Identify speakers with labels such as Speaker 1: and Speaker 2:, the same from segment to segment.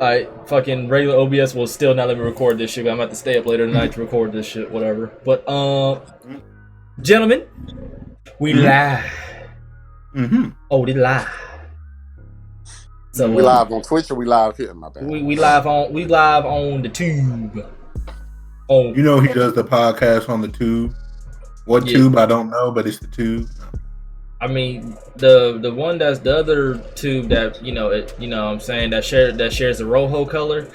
Speaker 1: Alright, fucking regular OBS will still not let me record this shit. I'm about to stay up later tonight to record this shit, whatever. But, gentlemen, we live. Oh, we live. So
Speaker 2: we live on Twitch or we live here? My bad.
Speaker 1: We live on the tube. Oh,
Speaker 3: you know he does the podcast on the tube. What tube I don't know, but it's the tube.
Speaker 1: I mean the one that's the other tube that what I'm saying that shares the Rojo color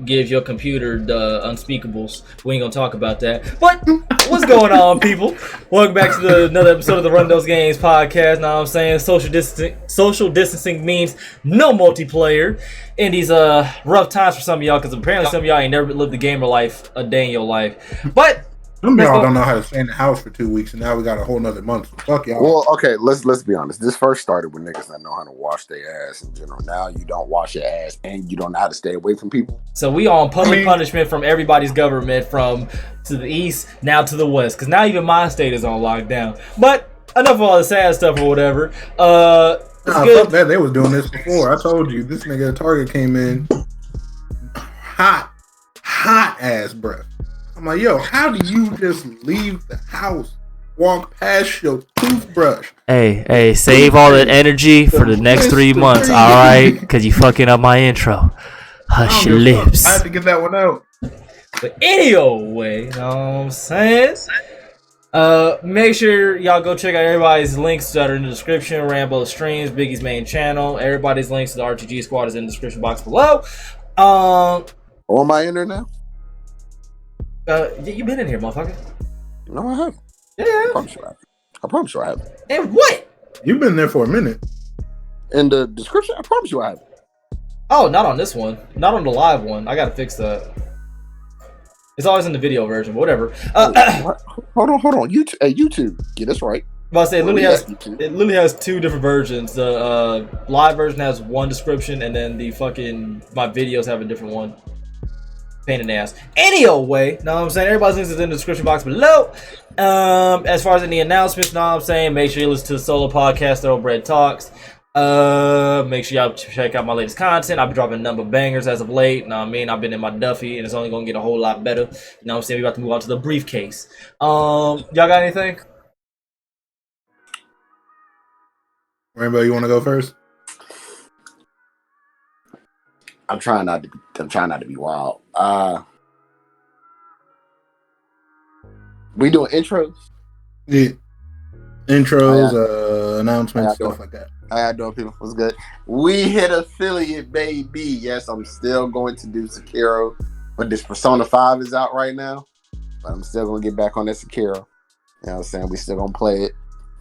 Speaker 1: gives your computer the unspeakables. We ain't gonna talk about that. But what's going on, people? Welcome back to another episode of the Run Those Games podcast. Now I'm saying social distancing means no multiplayer in these rough times for some of y'all, because apparently some of y'all ain't never lived the gamer life a day in your life. But
Speaker 3: some of y'all don't know how to stay in the house for 2 weeks, and now we got a whole nother month. So fuck y'all.
Speaker 2: Well, okay, let's be honest. This first started with niggas that know how to wash their ass in general. Now you don't wash your ass, and you don't know how to stay away from people.
Speaker 1: So we on public punishment from everybody's government, from to the east now to the west, because now even my state is on lockdown. But enough of all the sad stuff or whatever.
Speaker 3: Fuck that. They was doing this before. I told you this nigga at Target came in hot ass breath. I'm like, yo, how do you just leave the house, walk past your toothbrush?
Speaker 1: Hey, save all that energy for the next 3 months, all right? Because you fucking up my intro. Hush your lips.
Speaker 3: I had to get that one out.
Speaker 1: But anyway, you know what I'm saying? Make sure y'all go check out everybody's links that are in the description. Rambo Streams, Biggie's main channel. Everybody's links to the RTG Squad is in the description box below.
Speaker 2: Am I in there now?
Speaker 1: You been in here, motherfucker.
Speaker 2: No, I haven't.
Speaker 1: Yeah.
Speaker 2: I promise you I haven't.
Speaker 1: And what?
Speaker 3: You've been there for a minute.
Speaker 2: In the description, I promise you I haven't.
Speaker 1: Oh, not on this one. Not on the live one. I gotta fix that. It's always in the video version, but whatever.
Speaker 2: Hold on. YouTube, get this right.
Speaker 1: I say it literally has two different versions. The live version has one description, and then my videos have a different one. Pain in the ass. Anyway, know what I'm saying? Everybody's links is in the description box below. As far as any announcements, know what I'm saying? Make sure you listen to the solo podcast, Thoroughbred Talks. Make sure y'all check out my latest content. I've been dropping a number of bangers as of late. Know what I mean? I've been in my Duffy, and it's only gonna get a whole lot better. You know what I'm saying? We about to move on to the briefcase. Y'all got anything?
Speaker 3: Rainbow, you want to go first?
Speaker 2: I'm trying not to be wild. We doing intros?
Speaker 3: Yeah. Intros, announcements, stuff like that.
Speaker 2: How y'all doing, people? What's good? We hit affiliate, baby. Yes, I'm still going to do Sekiro, but this Persona 5 is out right now. But I'm still going to get back on that Sekiro. You know what I'm saying? We still going to play it.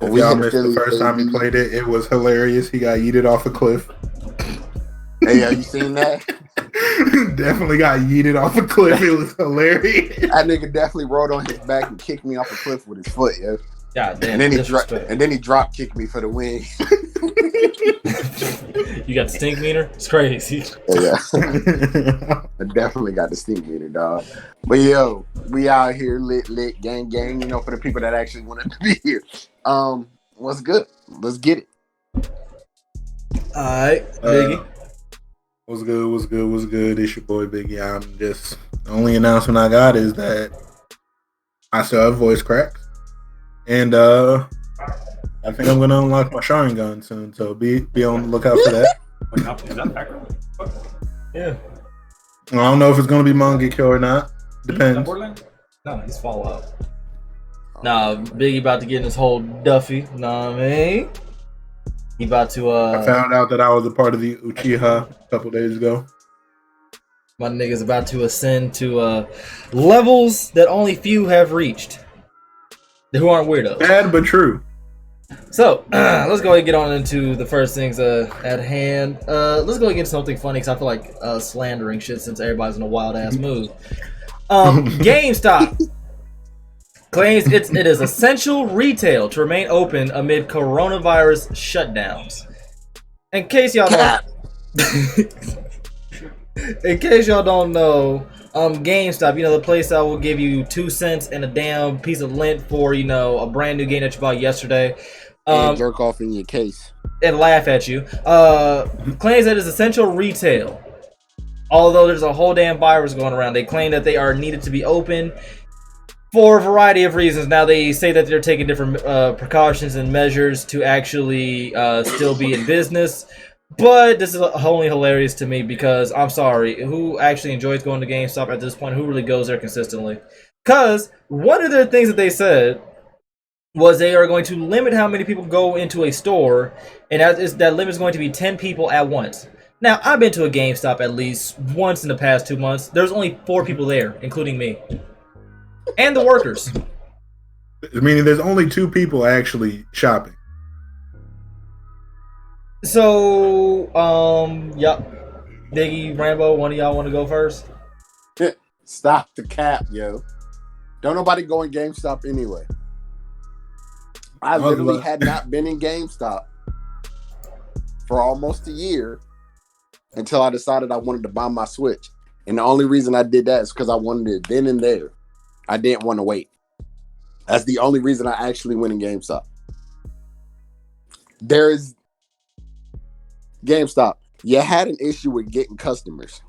Speaker 3: If y'all missed the first time he played it, it was hilarious. He got yeeted off a cliff.
Speaker 2: Hey, have you seen that?
Speaker 3: Definitely got yeeted off a cliff. It was hilarious.
Speaker 2: That nigga definitely rolled on his back and kicked me off a cliff with his foot, yo.
Speaker 1: God damn.
Speaker 2: And then he drop kicked me for the win.
Speaker 1: You got the stink meter? It's crazy.
Speaker 2: Yeah. I definitely got the stink meter, dog. But yo, we out here lit, gang, you know, for the people that actually wanted to be here. What's good? Let's get it.
Speaker 1: Alright, Biggie.
Speaker 3: What's good? It's your boy Biggie. The only announcement I got is that I still have voice cracks. And I think I'm gonna unlock my Sharingan soon, so be on the lookout for that.
Speaker 4: Is that background?
Speaker 1: Yeah.
Speaker 3: I don't know if it's gonna be Mangekyo or not. Depends.
Speaker 1: No, he's Fallout. Nah, Biggie about to get in his whole Duffy. Know what I mean? He about to
Speaker 3: I found out that I was a part of the Uchiha a couple days ago.
Speaker 1: My nigga's about to ascend to levels that only few have reached. Who aren't weirdos.
Speaker 3: Bad but true.
Speaker 1: So, let's go ahead and get on into the first things at hand. Let's go ahead and get something funny, because I feel like slandering shit since everybody's in a wild-ass mood. GameStop claims it is essential retail to remain open amid coronavirus shutdowns. In case y'all don't know, GameStop, the place that will give you 2 cents and a damn piece of lint for, a brand new game that you bought yesterday.
Speaker 2: And jerk off in your case.
Speaker 1: and laugh at you. Claims that it's essential retail. Although there's a whole damn virus going around, they claim that they are needed to be open for a variety of reasons. Now they say that they're taking different precautions and measures to actually still be in business. But this is only hilarious to me because I'm sorry, who actually enjoys going to GameStop at this point? Who really goes there consistently? Because one of the things that they said was they are going to limit how many people go into a store, and that limit is going to be 10 people at once. Now, I've been to a GameStop at least once in the past 2 months. There's only 4 people there, including me. And the workers.
Speaker 3: Meaning there's only 2 people actually shopping.
Speaker 1: So, yep. Biggie, Rambo, one of y'all want to go first?
Speaker 2: Stop the cap, yo. Don't nobody go in GameStop anyway. I literally had not been in GameStop for almost a year until I decided I wanted to buy my Switch. And the only reason I did that is because I wanted it then and there. I didn't want to wait. That's the only reason I actually went in GameStop. There is GameStop. You had an issue with getting customers.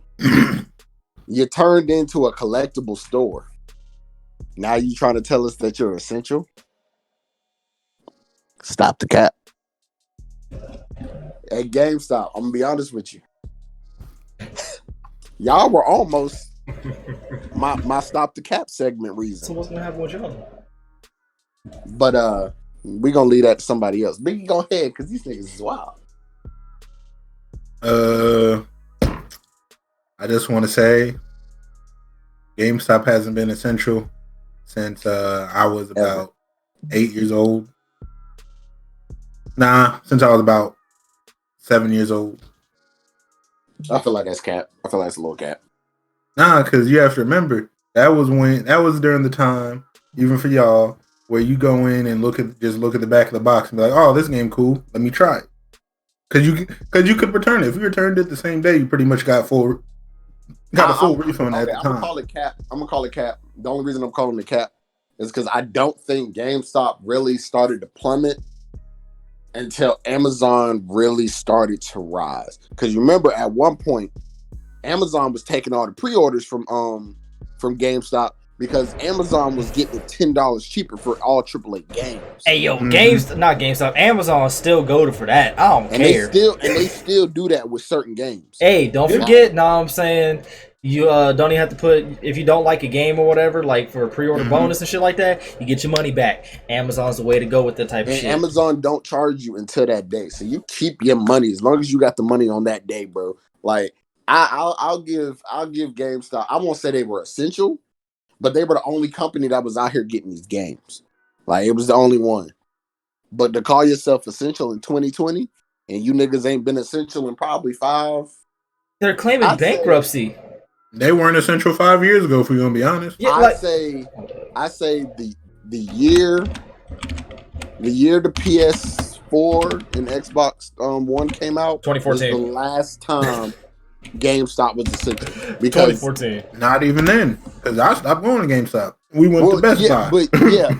Speaker 2: You turned into a collectible store. Now you trying to tell us that you're essential? Stop the cap. At GameStop, I'm gonna be honest with you. Y'all were almost my stop the cap segment reason.
Speaker 1: So what's gonna happen with y'all?
Speaker 2: But we gonna leave that to somebody else. Biggie, go ahead, because these niggas is wild.
Speaker 3: I just want to say GameStop hasn't been essential since I was about 8 years old. Nah, since I was about 7 years old.
Speaker 2: I feel like that's cap. I feel like it's a little cap.
Speaker 3: Nah, because you have to remember that was during the time, even for y'all, where you go in and look at the back of the box and be like, oh, this game cool, let me try it. Because you could return it. If you returned it the same day, you pretty much got a full refund at the time.
Speaker 2: I'm gonna call it cap. The only reason I'm calling it cap is because I don't think GameStop really started to plummet until Amazon really started to rise. Because you remember at one point, Amazon was taking all the pre-orders from GameStop because Amazon was getting it $10 cheaper for all AAA games.
Speaker 1: Hey yo, not GameStop, Amazon still go to for that. I don't care.
Speaker 2: They still do that with certain games.
Speaker 1: Hey, don't forget, know what I'm saying? You don't even have to put, if you don't like a game or whatever, like for a pre-order bonus and shit like that, you get your money back. Amazon's the way to go with that type of shit.
Speaker 2: Amazon don't charge you until that day, so you keep your money as long as you got the money on that day, bro. Like I'll give GameStop. I won't say they were essential, but they were the only company that was out here getting these games. Like it was the only one. But to call yourself essential in 2020 and you niggas ain't been essential in probably 5.
Speaker 1: They're claiming bankruptcy.
Speaker 3: They weren't essential 5 years ago, if we're gonna be honest.
Speaker 1: Yeah,
Speaker 2: I say the year the PS4 and Xbox One came out,
Speaker 1: 2014,
Speaker 2: was the last time GameStop was essential. Because
Speaker 1: 2014.
Speaker 3: Not even then, because I stopped going to GameStop. We went to Best Buy.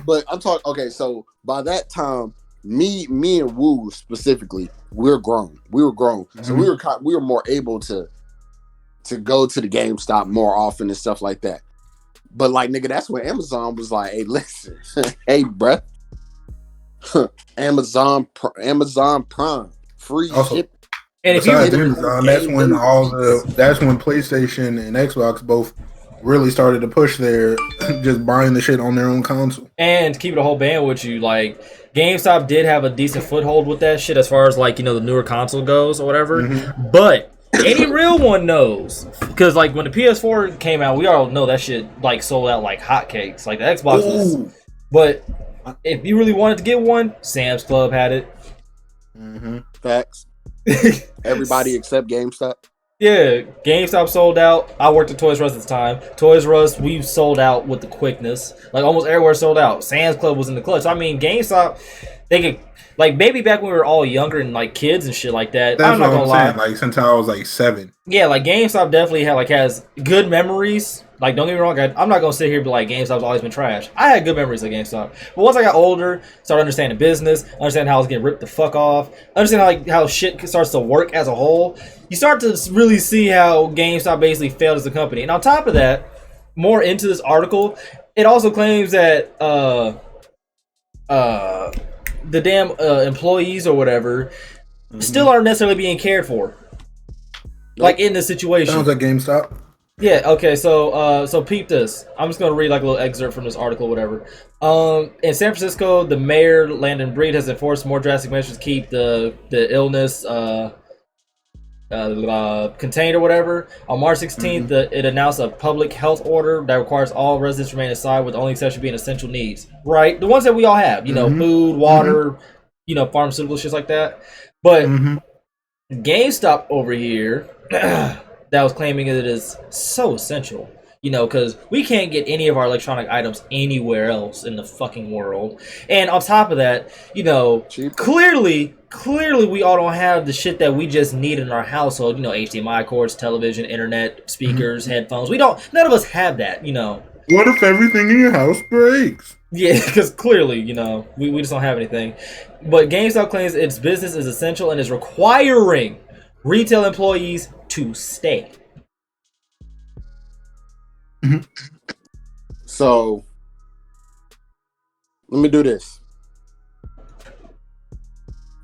Speaker 2: But I'm talking. Okay, so by that time, me and Woo specifically, we're grown. We were grown, so we were more able to go to the GameStop more often and stuff like that. But like, nigga, that's when Amazon was like, hey, listen, hey, bruh. Amazon Prime, free ship.
Speaker 1: And if you
Speaker 3: Amazon, that's when PlayStation and Xbox both really started to push their just buying the shit on their own console.
Speaker 1: And keep it a whole band with you, like GameStop did have a decent foothold with that shit as far as like, you know, the newer console goes or whatever. But any real one knows, because like when the PS4 came out, we all know that shit like sold out like hotcakes. Like the Xbox was, but if you really wanted to get one, Sam's Club had it.
Speaker 2: Facts. Everybody except GameStop.
Speaker 1: Yeah, GameStop sold out. I worked at Toys R Us at the time. Toys R Us, we sold out with the quickness. Like almost everywhere sold out. Sam's Club was in the clutch. I mean, GameStop, they could, like, maybe back when we were all younger and like kids and shit like that.
Speaker 3: That's
Speaker 1: I'm not
Speaker 3: what
Speaker 1: gonna
Speaker 3: I'm
Speaker 1: lie.
Speaker 3: saying. Like since I was like 7.
Speaker 1: Yeah, like GameStop definitely has good memories. Like, don't get me wrong, I'm not gonna sit here and be like GameStop's always been trash. I had good memories of GameStop, but once I got older, started understanding business, understand how I was getting ripped the fuck off, understand how shit starts to work as a whole. You start to really see how GameStop basically failed as a company. And on top of that, more into this article, it also claims that the damn employees or whatever still aren't necessarily being cared for. Like in this situation.
Speaker 3: Sounds like GameStop.
Speaker 1: Yeah, okay, so peep this. I'm just gonna read like a little excerpt from this article, whatever. In San Francisco, the mayor, Landon Breed, has enforced more drastic measures to keep the illness contained or whatever. On March 16th, it announced a public health order that requires all residents to remain inside, with the only exception being essential needs. Right? The ones that we all have, you know, food, water, you know, pharmaceutical shit like that. But GameStop over here that was claiming it is so essential, you know, because we can't get any of our electronic items anywhere else in the fucking world. And on top of that, you know, clearly we all don't have the shit that we just need in our household. You know, HDMI cords, television, internet, speakers, headphones. None of us have that, you know.
Speaker 3: What if everything in your house breaks?
Speaker 1: Yeah, because clearly, you know, we just don't have anything. But GameStop claims its business is essential and is requiring retail employees to stay.
Speaker 2: So, let me do this.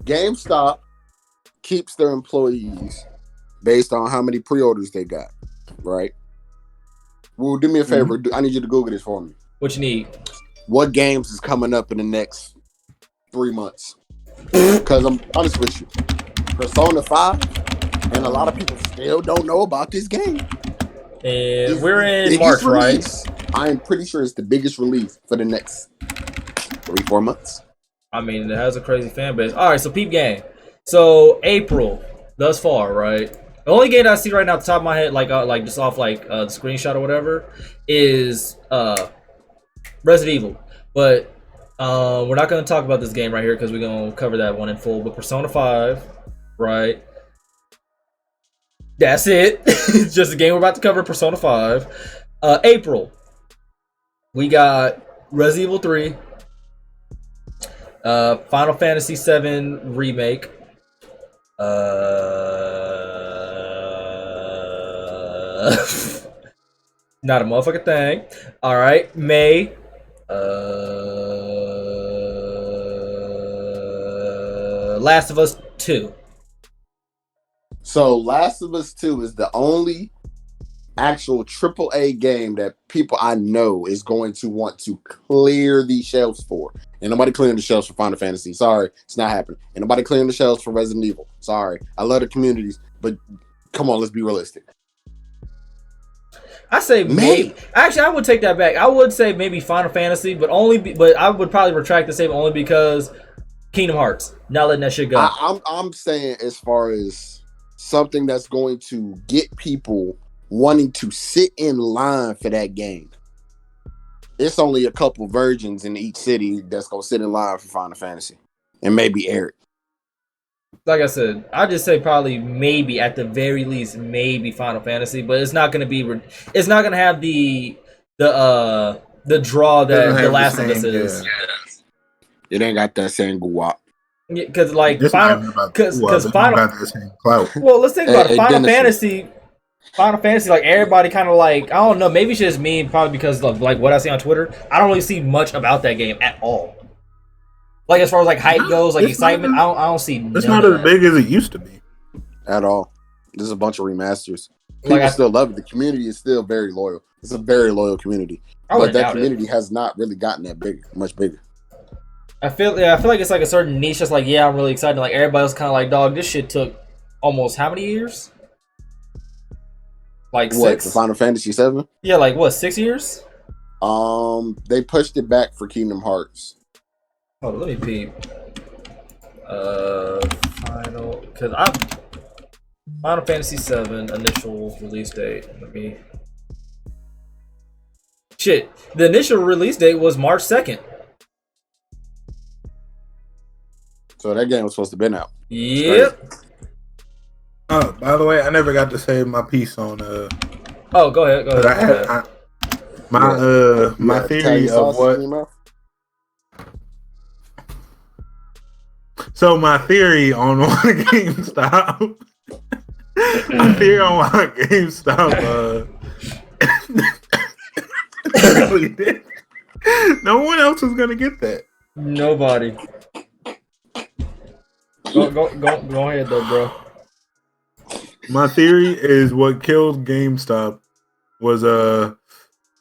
Speaker 2: GameStop keeps their employees based on how many pre-orders they got, right? Well, do me a favor. I need you to Google this for me.
Speaker 1: What you need?
Speaker 2: What games is coming up in the next 3 months? Because I'm honest with you. Persona 5, and a lot of people still don't know about this game.
Speaker 1: And we're in March, right?
Speaker 2: I am pretty sure it's the biggest release for the next 3-4 months.
Speaker 1: I mean, it has a crazy fan base. All right, so peep game. So April thus far, right? The only game that I see right now, at the top of my head, like just off like the screenshot or whatever, is Resident Evil. But we're not going to talk about this game right here because we're going to cover that one in full. But Persona 5, right? That's it. It's just a game we're about to cover, Persona 5. April, we got Resident Evil 3, Final Fantasy 7 Remake, not a motherfucking thing. All right, May, Last of Us 2.
Speaker 2: So Last of Us 2 is the only actual AAA game that people I know is going to want to clear the shelves for. And nobody clearing the shelves for Final Fantasy. Sorry, it's not happening. And nobody clearing the shelves for Resident Evil. Sorry. I love the communities, but come on, let's be realistic.
Speaker 1: I say maybe. Actually, I would take that back. I would say maybe Final Fantasy, but I would probably retract the same only because Kingdom Hearts. Not letting that shit go.
Speaker 2: I'm saying as far as something that's going to get people wanting to sit in line for that game. It's only a couple virgins in each city that's going to sit in line for Final Fantasy. And maybe Eric.
Speaker 1: Like I said, I'd just say probably maybe at the very least maybe Final Fantasy, but it's not going to be. It's not going to have the draw that The Last of Us is.
Speaker 2: Yeah. It ain't got that same guap.
Speaker 1: Because like
Speaker 3: Well, let's think
Speaker 1: about it. Final Fantasy, like everybody kind of like, I don't know, maybe it's just me, probably because of like what I see on Twitter. I don't really see much about that game at all. Like as far as like hype goes, like excitement, I don't see.
Speaker 3: It's not as big as it used to be
Speaker 2: at all. There's a bunch of remasters. People still love it. The community is still very loyal. It's a very loyal community, but that community has not really gotten that big, much bigger.
Speaker 1: I feel like it's like a certain niche that's like, yeah, I'm really excited. Like everybody else kind of like, dog, this shit took almost how many years? Like
Speaker 2: what,
Speaker 1: 6?
Speaker 2: The Final Fantasy 7?
Speaker 1: Yeah, like what, 6 years?
Speaker 2: They pushed it back for Kingdom Hearts.
Speaker 1: Oh, let me peep. Final Fantasy 7 initial release date. The initial release date was March 2nd.
Speaker 2: So that game was supposed to be out.
Speaker 1: Yep.
Speaker 3: Oh, by the way, I never got to say my piece on
Speaker 1: Oh, go ahead. Go ahead.
Speaker 3: My theory of what. So my theory on why GameStop. My theory on why GameStop. Really did. No one else was gonna get that.
Speaker 1: Nobody. Go ahead though, bro.
Speaker 3: My theory is what killed GameStop was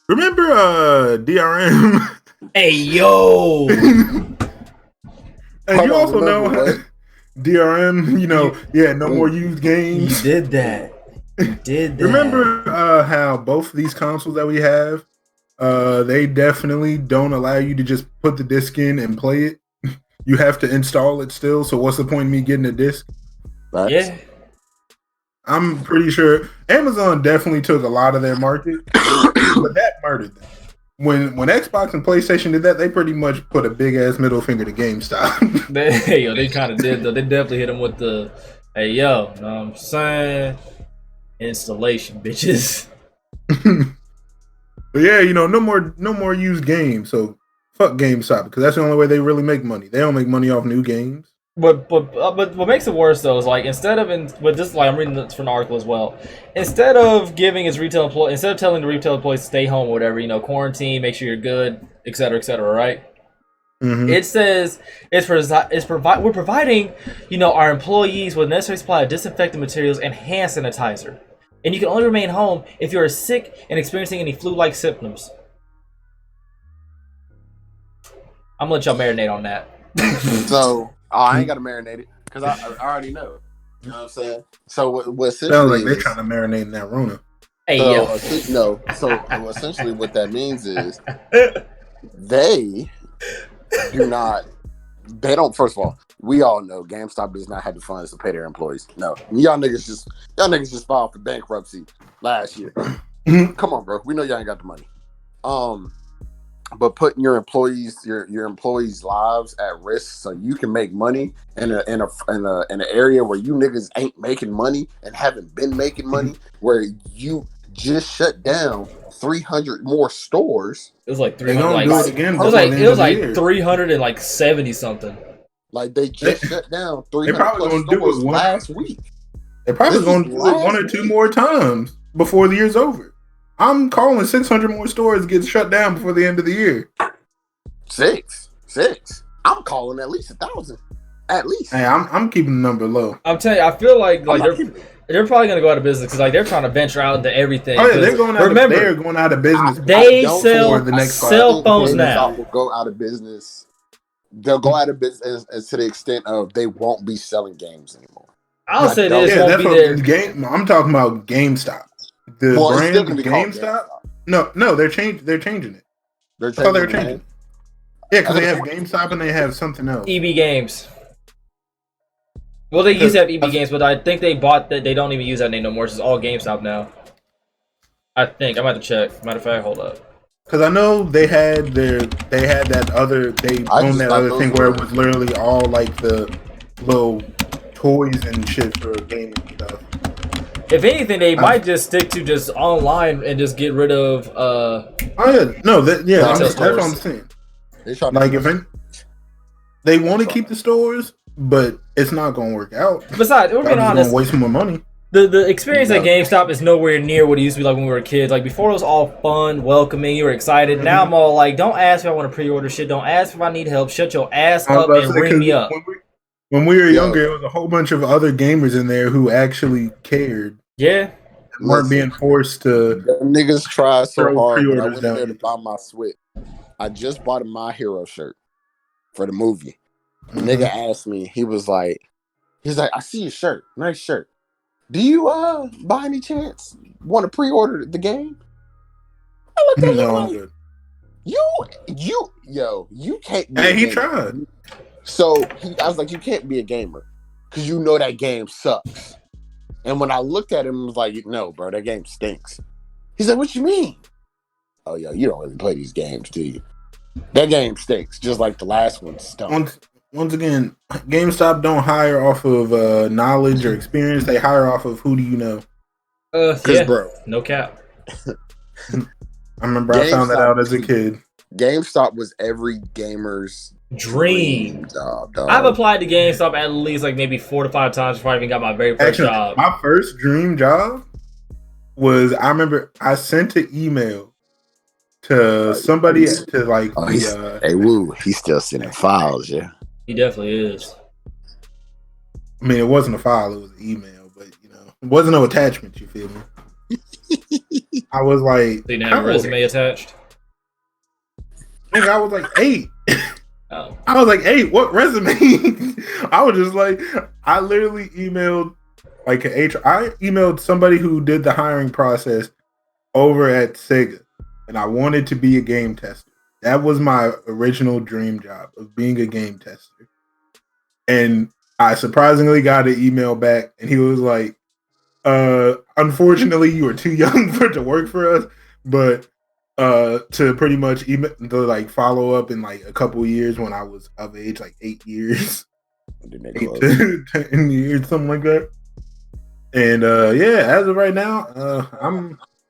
Speaker 3: remember DRM?
Speaker 1: Hey yo.
Speaker 3: And you also know DRM, no more used games.
Speaker 1: You did that.
Speaker 3: Remember how both of these consoles that we have, they definitely don't allow you to just put the disc in and play it. You have to install it still. So what's the point of me getting a disc?
Speaker 2: Right.
Speaker 1: Yeah.
Speaker 3: I'm pretty sure Amazon definitely took a lot of their market, but that murdered them. When Xbox and PlayStation did that, they pretty much put a big ass middle finger to GameStop.
Speaker 1: They kind of did though. They definitely hit them with the, hey yo, know what I'm saying? Installation, bitches.
Speaker 3: But yeah, no more used games. So fuck GameStop because that's the only way they really make money. They don't make money off new games.
Speaker 1: But what makes it worse though is like I'm reading this from an article as well. Instead of telling the retail employees to stay home or whatever, quarantine, make sure you're good, et cetera, right? Mm-hmm. It says we're providing our employees with necessary supply of disinfectant materials and hand sanitizer, and you can only remain home if you are sick and experiencing any flu-like symptoms. I'm gonna let y'all marinate on that.
Speaker 2: So. I ain't got to marinate it because I already know. You know what I'm saying? So what essentially
Speaker 3: sounds like they're trying to marinate in that Rona.
Speaker 1: Hey,
Speaker 2: so essentially what that means is they don't. First of all, we all know GameStop does not have the funds to pay their employees. No, y'all niggas just filed for bankruptcy last year. Come on, bro. We know y'all ain't got the money. But putting your employees lives at risk so you can make money in an area where you niggas ain't making money and haven't been making money, where you just shut down 300 more stores.
Speaker 1: It was like 300. It was like 370 something.
Speaker 2: Like they just shut down 300 plus stores last week.
Speaker 3: They're probably going to do it one or two more times before the year's over. I'm calling 600 more stores get shut down before the end of the year.
Speaker 2: Six. I'm calling at least 1,000. At least.
Speaker 3: Hey, I'm keeping the number low.
Speaker 1: I'm telling you, I feel like they're probably gonna go out of business because like they're trying to venture out into everything.
Speaker 3: Oh yeah, they're going out of business.
Speaker 1: They sell cell phones now.
Speaker 2: Will go out of business. They'll go out of business to the extent of they won't be selling games anymore.
Speaker 1: I'll say this won't be there.
Speaker 3: I'm talking about GameStop. The brand GameStop? No, they're changing it. They're changing it. Yeah, because they have GameStop and they have something else.
Speaker 1: EB Games. Well, they used to have EB Games, but I think they bought that. They don't even use that name no more. It's just all GameStop now. I think I'm about to check. Matter of fact, hold up.
Speaker 3: Because I know they owned that other thing where it was literally all like the little toys and shit for gaming stuff.
Speaker 1: If anything, they might just stick to just online and just get rid of.
Speaker 3: That's what I'm saying. They want to keep the stores, but it's not going to work out.
Speaker 1: Besides, we're being honest,
Speaker 3: waste more money.
Speaker 1: The experience at GameStop is nowhere near what it used to be like when we were kids. Like before, it was all fun, welcoming. You were excited. Mm-hmm. Now I'm all like, don't ask if I want to pre-order shit. Don't ask if I need help. Shut your ass up and ring me up.
Speaker 3: When we were younger, it was a whole bunch of other gamers in there who actually cared.
Speaker 1: Yeah.
Speaker 3: Weren't being forced to.
Speaker 2: Niggas tried so hard when I went there to buy my Switch. I just bought a My Hero shirt for the movie. The nigga asked me, he's like, I see your shirt. Nice shirt. Do you, by any chance, want to pre-order the game? I looked at him like, you can't be
Speaker 3: he tried.
Speaker 2: So I was like, you can't be a gamer because you know that game sucks. And when I looked at him, I was like, no, bro, that game stinks. He's like, what you mean? Oh, yo, you don't really play these games, do you? That game stinks, just like the last one stunk.
Speaker 3: once again, GameStop don't hire off of knowledge or experience. They hire off of who do you know.
Speaker 1: Yeah,
Speaker 2: bro,
Speaker 1: no cap.
Speaker 3: I remember I found that out as a kid.
Speaker 2: GameStop was every gamer's
Speaker 1: Dream
Speaker 2: job, dog.
Speaker 1: I've applied to GameStop at least like maybe 4 to 5 times before I even got my very first job.
Speaker 3: My first dream job was, I remember I sent an email to somebody to like
Speaker 2: hey Woo, he's still sending files, yeah.
Speaker 1: He definitely is.
Speaker 3: I mean, it wasn't a file, it was an email, but you know, it wasn't no attachment, you feel me? I was like,
Speaker 1: so you didn't have a resume attached?
Speaker 3: Nigga, I was like 8.
Speaker 1: Oh.
Speaker 3: I was like, hey, what resume? I was just like, I literally emailed like I emailed somebody who did the hiring process over at Sega, and I wanted to be a game tester. That was my original dream job, of being a game tester. And I surprisingly got an email back, and he was like, unfortunately, you were too young to work for us, but to pretty much email to like follow up in like a couple years when I was of age, like 8 years, 8 to 10 years, something like that. And yeah, as of right now,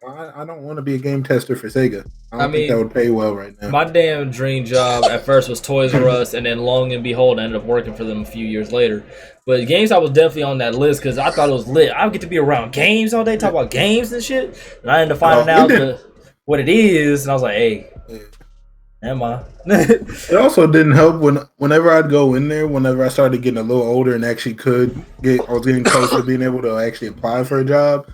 Speaker 3: I don't want to be a game tester for Sega. I don't think that would pay well right now.
Speaker 1: My damn dream job at first was Toys R Us, and then long and behold, I ended up working for them a few years later. But GameStop was definitely on that list because I thought it was lit. I would get to be around games all day, talk about games and shit. And I ended up finding out what it is, and I was like, hey, am I?
Speaker 3: It also didn't help whenever I'd go in there, whenever I started getting a little older and actually I was getting close to being able to actually apply for a job.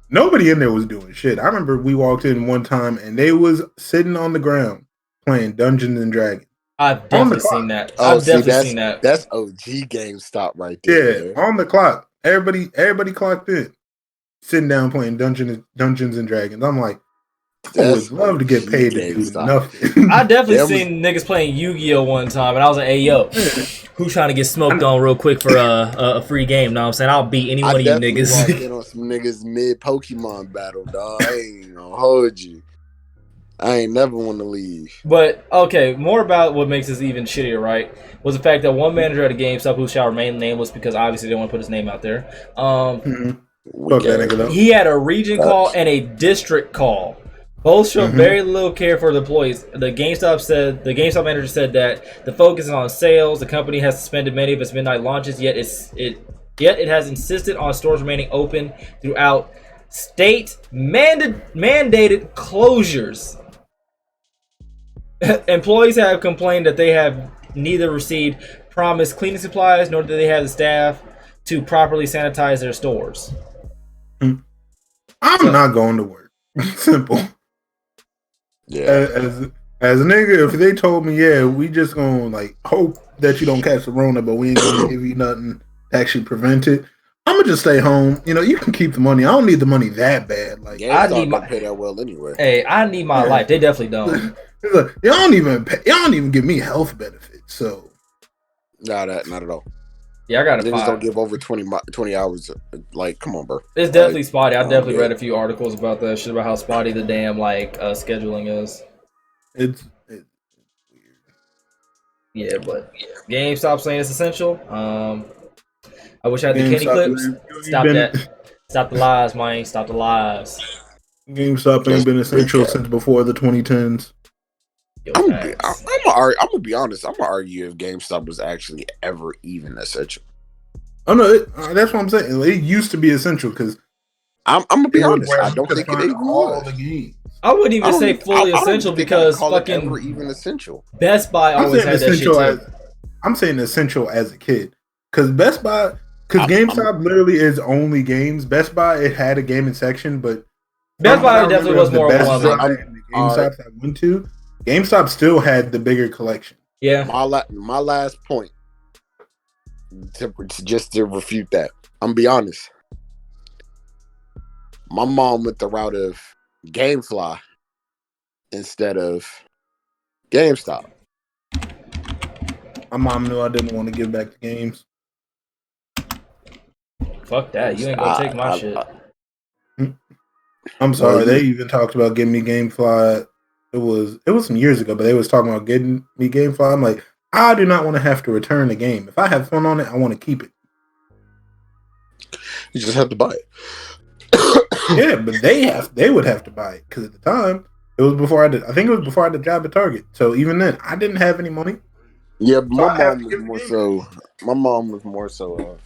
Speaker 3: Nobody in there was doing shit. I remember we walked in one time and they was sitting on the ground playing Dungeons and Dragons.
Speaker 1: I've definitely seen that.
Speaker 2: I've definitely seen that. That's OG GameStop right there.
Speaker 3: Yeah, on the clock. Everybody clocked in, sitting down playing Dungeons and Dragons. I'm like, I would love to get paid to do nothing.
Speaker 1: I definitely seen niggas playing Yu-Gi-Oh one time, and I was like, hey, yo, who's trying to get smoked on real quick for a free game? Know what I'm saying? I'll beat any one of you niggas.
Speaker 2: I definitely on some niggas mid-Pokemon battle, dog. I ain't gonna hold you. I ain't never want to leave.
Speaker 1: But, okay, more about what makes this even shittier, right, was the fact that one manager at a GameStop, who shall remain nameless because obviously they don't want to put his name out there, he had a region call and a district call. Both show very little care for the employees. The GameStop manager said that the focus is on sales. The company has suspended many of its midnight launches, yet it has insisted on stores remaining open throughout state mandated closures. Employees have complained that they have neither received promised cleaning supplies nor do they have the staff to properly sanitize their stores.
Speaker 3: I'm not going to work. Simple.
Speaker 2: Yeah.
Speaker 3: As a nigga, if they told me, yeah, we just gonna like hope that you don't catch the Rona, but we ain't gonna give you nothing to actually prevent it, I'm gonna just stay home. You know, you can keep the money. I don't need the money that bad. Like
Speaker 2: I need my pay that well anyway.
Speaker 1: Hey, I need my life. They definitely don't.
Speaker 3: Look, y'all don't even give me health benefits. So
Speaker 2: not at all.
Speaker 1: Yeah, I got to
Speaker 2: niggas don't give over 20 hours. Like, come on, bro.
Speaker 1: It's definitely spotty. I definitely read a few articles about that shit, about how spotty the damn scheduling is.
Speaker 3: It's weird.
Speaker 1: Yeah, but GameStop saying it's essential. I wish I had the Kenny clips. Stop that. Stop the lies, man. Stop the lies.
Speaker 3: GameStop ain't been essential since before the 2010s.
Speaker 2: I'm gonna be honest. I'm gonna argue if GameStop was actually ever even essential.
Speaker 3: Oh no, that's what I'm saying. It used to be essential because
Speaker 2: I'm gonna be honest. I don't think it even was.
Speaker 1: I wouldn't even say fully essential because fucking
Speaker 2: ever even essential.
Speaker 1: Best Buy always had that shit too.
Speaker 3: I'm saying essential as a kid because Best Buy, because GameStop literally is only games. Best Buy, it had a gaming section, but
Speaker 1: Best Buy definitely was more of one.
Speaker 3: GameStop I went to. GameStop still had the bigger collection.
Speaker 1: Yeah.
Speaker 2: My last point to refute that. I'm gonna be honest. My mom went the route of GameFly instead of GameStop.
Speaker 3: My mom knew I didn't want to give back the games.
Speaker 1: Fuck that. You ain't gonna take my shit.
Speaker 3: I'm sorry. They even talked about giving me GameFly. It was some years ago, but they was talking about getting me GameFly. I'm like, I do not want to have to return the game. If I have fun on it, I want to keep it.
Speaker 2: You just have to buy it.
Speaker 3: Yeah, but they would have to buy it because at the time it was before I did. I think it was before I did job at Target. So even then, I didn't have any money.
Speaker 2: Yeah, but my mom was more so. My mom was more so.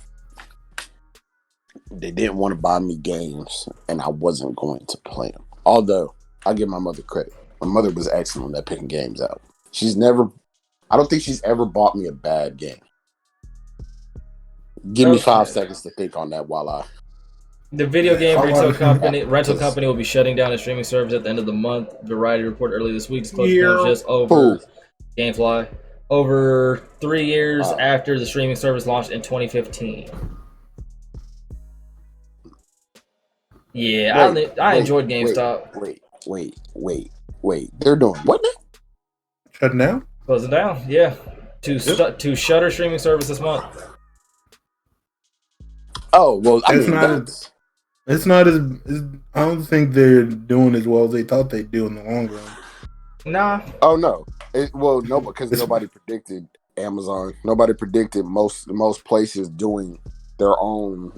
Speaker 2: They didn't want to buy me games, and I wasn't going to play them. Although I give my mother credit, my mother was excellent at picking games out. I don't think she's ever bought me a bad game. Give me 5 seconds to think on that while I.
Speaker 1: The video game rental company will be shutting down its streaming service at the end of the month. Variety reported earlier this week. Disclosure just over GameFly. Over 3 years after the streaming service launched in 2015. Yeah, I enjoyed GameStop.
Speaker 2: Wait. They're doing what now?
Speaker 3: Shutting down?
Speaker 1: Closing down, yeah. To shutter streaming service this month.
Speaker 2: Oh, well,
Speaker 3: it's not as I don't think they're doing as well as they thought they'd do in the long run.
Speaker 1: Nah.
Speaker 2: Oh no. No, because nobody predicted Amazon. Nobody predicted most places doing their own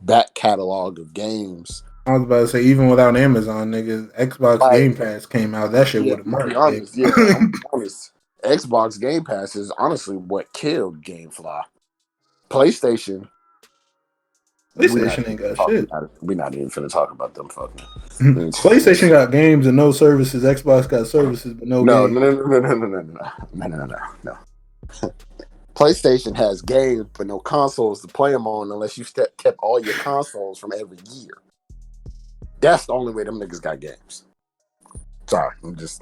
Speaker 2: back catalog of games.
Speaker 3: I was about to say, even without Amazon, niggas, Xbox Game Pass came out. That shit would have marked.
Speaker 2: I'm honest. Xbox Game Pass is honestly what killed GameFly. PlayStation
Speaker 3: ain't got shit.
Speaker 2: We're not even finna talk about them fucking.
Speaker 3: PlayStation got games and no services. Xbox got services but no games.
Speaker 2: No. PlayStation has games but no consoles to play them on unless you kept all your consoles from every year. That's the only way them niggas got games. Sorry, I'm just.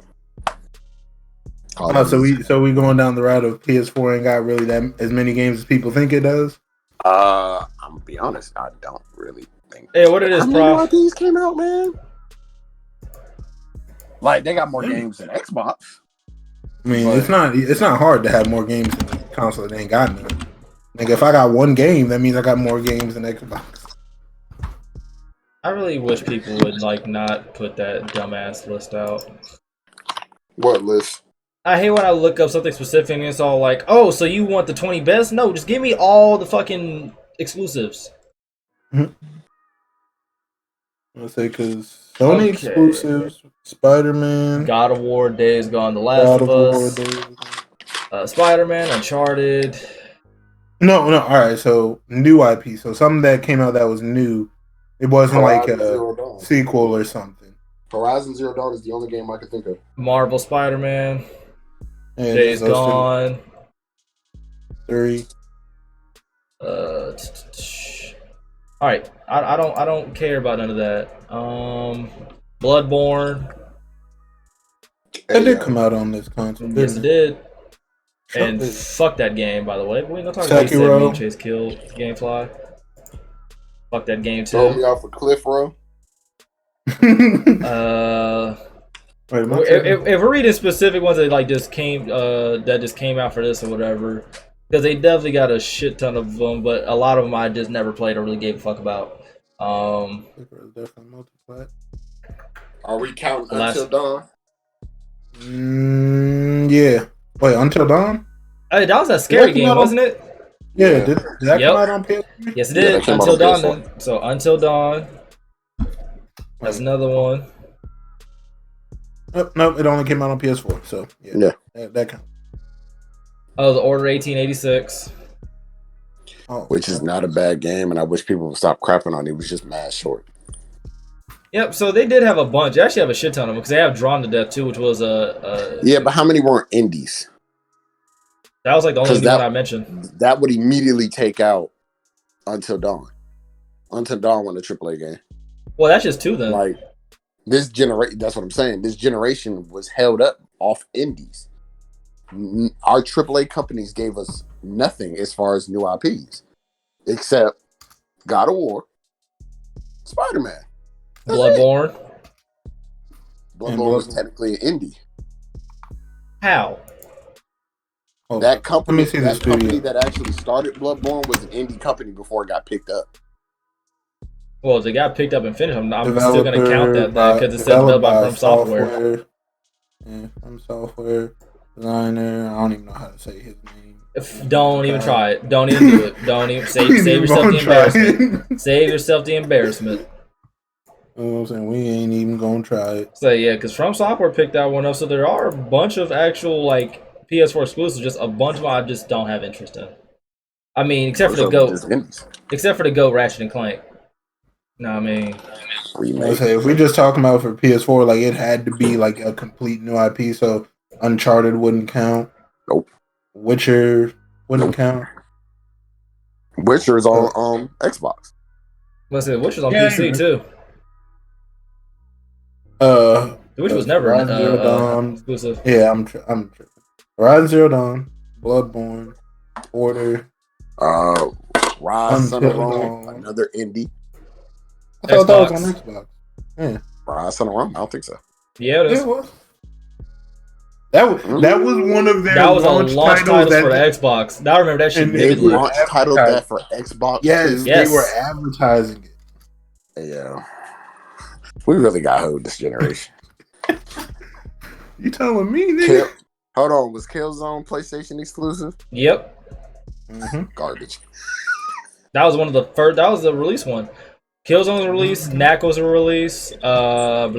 Speaker 3: So we going down the route of PS4 ain't got really that as many games as people think it does.
Speaker 2: I'm gonna be honest, I don't really think.
Speaker 1: Hey, what it is, bro?
Speaker 2: How these came out, man? Like they got more games than Xbox.
Speaker 3: I mean, it's not hard to have more games than the console that ain't got none. Like if I got one game, that means I got more games than Xbox.
Speaker 1: I really wish people would not put that dumbass list out.
Speaker 2: What list?
Speaker 1: I hate when I look up something specific and it's all like, oh, so you want the 20 best? No, just give me all the fucking exclusives.
Speaker 3: I say because Sony exclusives, Spider-Man,
Speaker 1: God of War, Days Gone, The Last of Us, Spider-Man, Uncharted.
Speaker 3: No. All right, so new IP. So something that came out that was new. It wasn't like a sequel or something.
Speaker 2: Horizon Zero Dawn is the only game I can think of.
Speaker 1: Marvel Spider-Man. Days Gone.
Speaker 3: 3.
Speaker 1: Alright. I don't care about none of that. Bloodborne.
Speaker 3: That did come out on this console.
Speaker 1: Yes, it did. And fuck that game, by the way. We ain't gonna talk about Sekiro. Chase killed Gamefly. Fuck that game too.
Speaker 2: Throw me off a cliff, bro.
Speaker 1: If we're reading specific ones that just came out for this or whatever, because they definitely got a shit ton of them, but a lot of them I just never played or really gave a fuck about.
Speaker 2: Are we counting Until Dawn?
Speaker 3: Yeah. Wait, Until Dawn?
Speaker 1: Hey, that was a scary game, wasn't it?
Speaker 3: Yeah. Did that come out on PS3?
Speaker 1: Yes, it did. Until Dawn. Then. So Until Dawn. That's another one.
Speaker 3: Nope, it only came out on PS4. So yeah. That counts.
Speaker 1: Oh, The Order 1886.
Speaker 2: Which is not a bad game, and I wish people would stop crapping on it. It was just mad short.
Speaker 1: Yep, so they did have a bunch. They actually have a shit ton of them because they have Drawn to Death too, which was
Speaker 2: yeah, but how many weren't indies?
Speaker 1: That was like the only one I mentioned.
Speaker 2: That would immediately take out Until Dawn. Until Dawn won a AAA game.
Speaker 1: Well, that's just 2 then.
Speaker 2: Like this generation, that's what I'm saying. This generation was held up off indies. Our AAA companies gave us nothing as far as new IPs, except God of War, Spider-Man.
Speaker 1: Bloodborne.
Speaker 2: Bloodborne was technically an indie.
Speaker 1: How?
Speaker 2: That company that actually started Bloodborne was an indie company before it got picked up.
Speaker 1: Well, if they got picked up and finished, I'm still going to count that because it's developed by From Software.
Speaker 3: Yeah, From Software. designer. I don't even know how to say his name.
Speaker 1: Don't even try it. Don't even do it. Don't even save yourself the embarrassment. Save yourself the embarrassment.
Speaker 3: You know what I'm saying? We ain't even gonna try it.
Speaker 1: So yeah, because From Software picked that one up. So there are a bunch of actual like PS4 exclusives. Just a bunch of them I just don't have interest in. I mean, except for the GOAT Ratchet and Clank. No, I mean,
Speaker 3: I say if we just talking about for PS4, like it had to be like a complete new IP. So Uncharted wouldn't count.
Speaker 2: Nope.
Speaker 3: Witcher wouldn't count.
Speaker 2: Witcher is on Xbox.
Speaker 1: Let's say Witcher's on PC too.
Speaker 3: The
Speaker 1: Witcher was never
Speaker 3: Dawn
Speaker 1: exclusive.
Speaker 3: Yeah, I'm tripping. Horizon Zero Dawn, Bloodborne, Order,
Speaker 2: Rise Son of Rome, another indie.
Speaker 3: I thought that was on Xbox. Yeah.
Speaker 2: Rise Son of Rome? I don't think so.
Speaker 1: Yeah, it
Speaker 3: was. That was one of their
Speaker 1: launch titles for the Xbox. Now I remember that shit.
Speaker 2: They launched titled that for Xbox.
Speaker 3: Yes, they were advertising it.
Speaker 2: Yeah. We really got hoed this generation.
Speaker 3: You telling me, nigga?
Speaker 2: Hold on, was Killzone PlayStation exclusive?
Speaker 1: Yep.
Speaker 2: Garbage.
Speaker 1: That was one of the first. That was the release one. Killzone was released. Knack was a release.
Speaker 2: Knack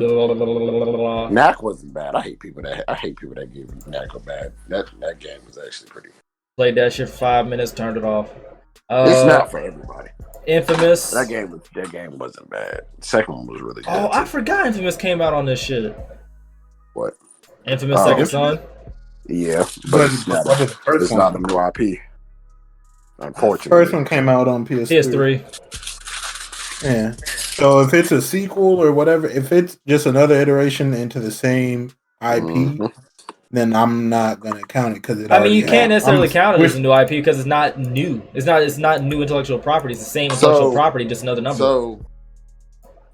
Speaker 2: wasn't bad. I hate people that gave Knack a bad. That game was actually pretty.
Speaker 1: Played that shit for 5 minutes. Turned it off.
Speaker 2: It's not for everybody.
Speaker 1: Infamous.
Speaker 2: That game wasn't bad. The second one was really good.
Speaker 1: Oh, I forgot Infamous came out on this shit.
Speaker 2: What?
Speaker 1: Infamous Second Son?
Speaker 2: Yeah, but it's not a new IP. Unfortunately.
Speaker 3: First one came out on PS3. Yeah. So if it's a sequel or whatever, if it's just another iteration into the same IP, then I'm not gonna count it because it.
Speaker 1: I mean, you can't necessarily count it as a new IP because it's not new. It's not new intellectual property. It's the same intellectual property, just another number.
Speaker 2: So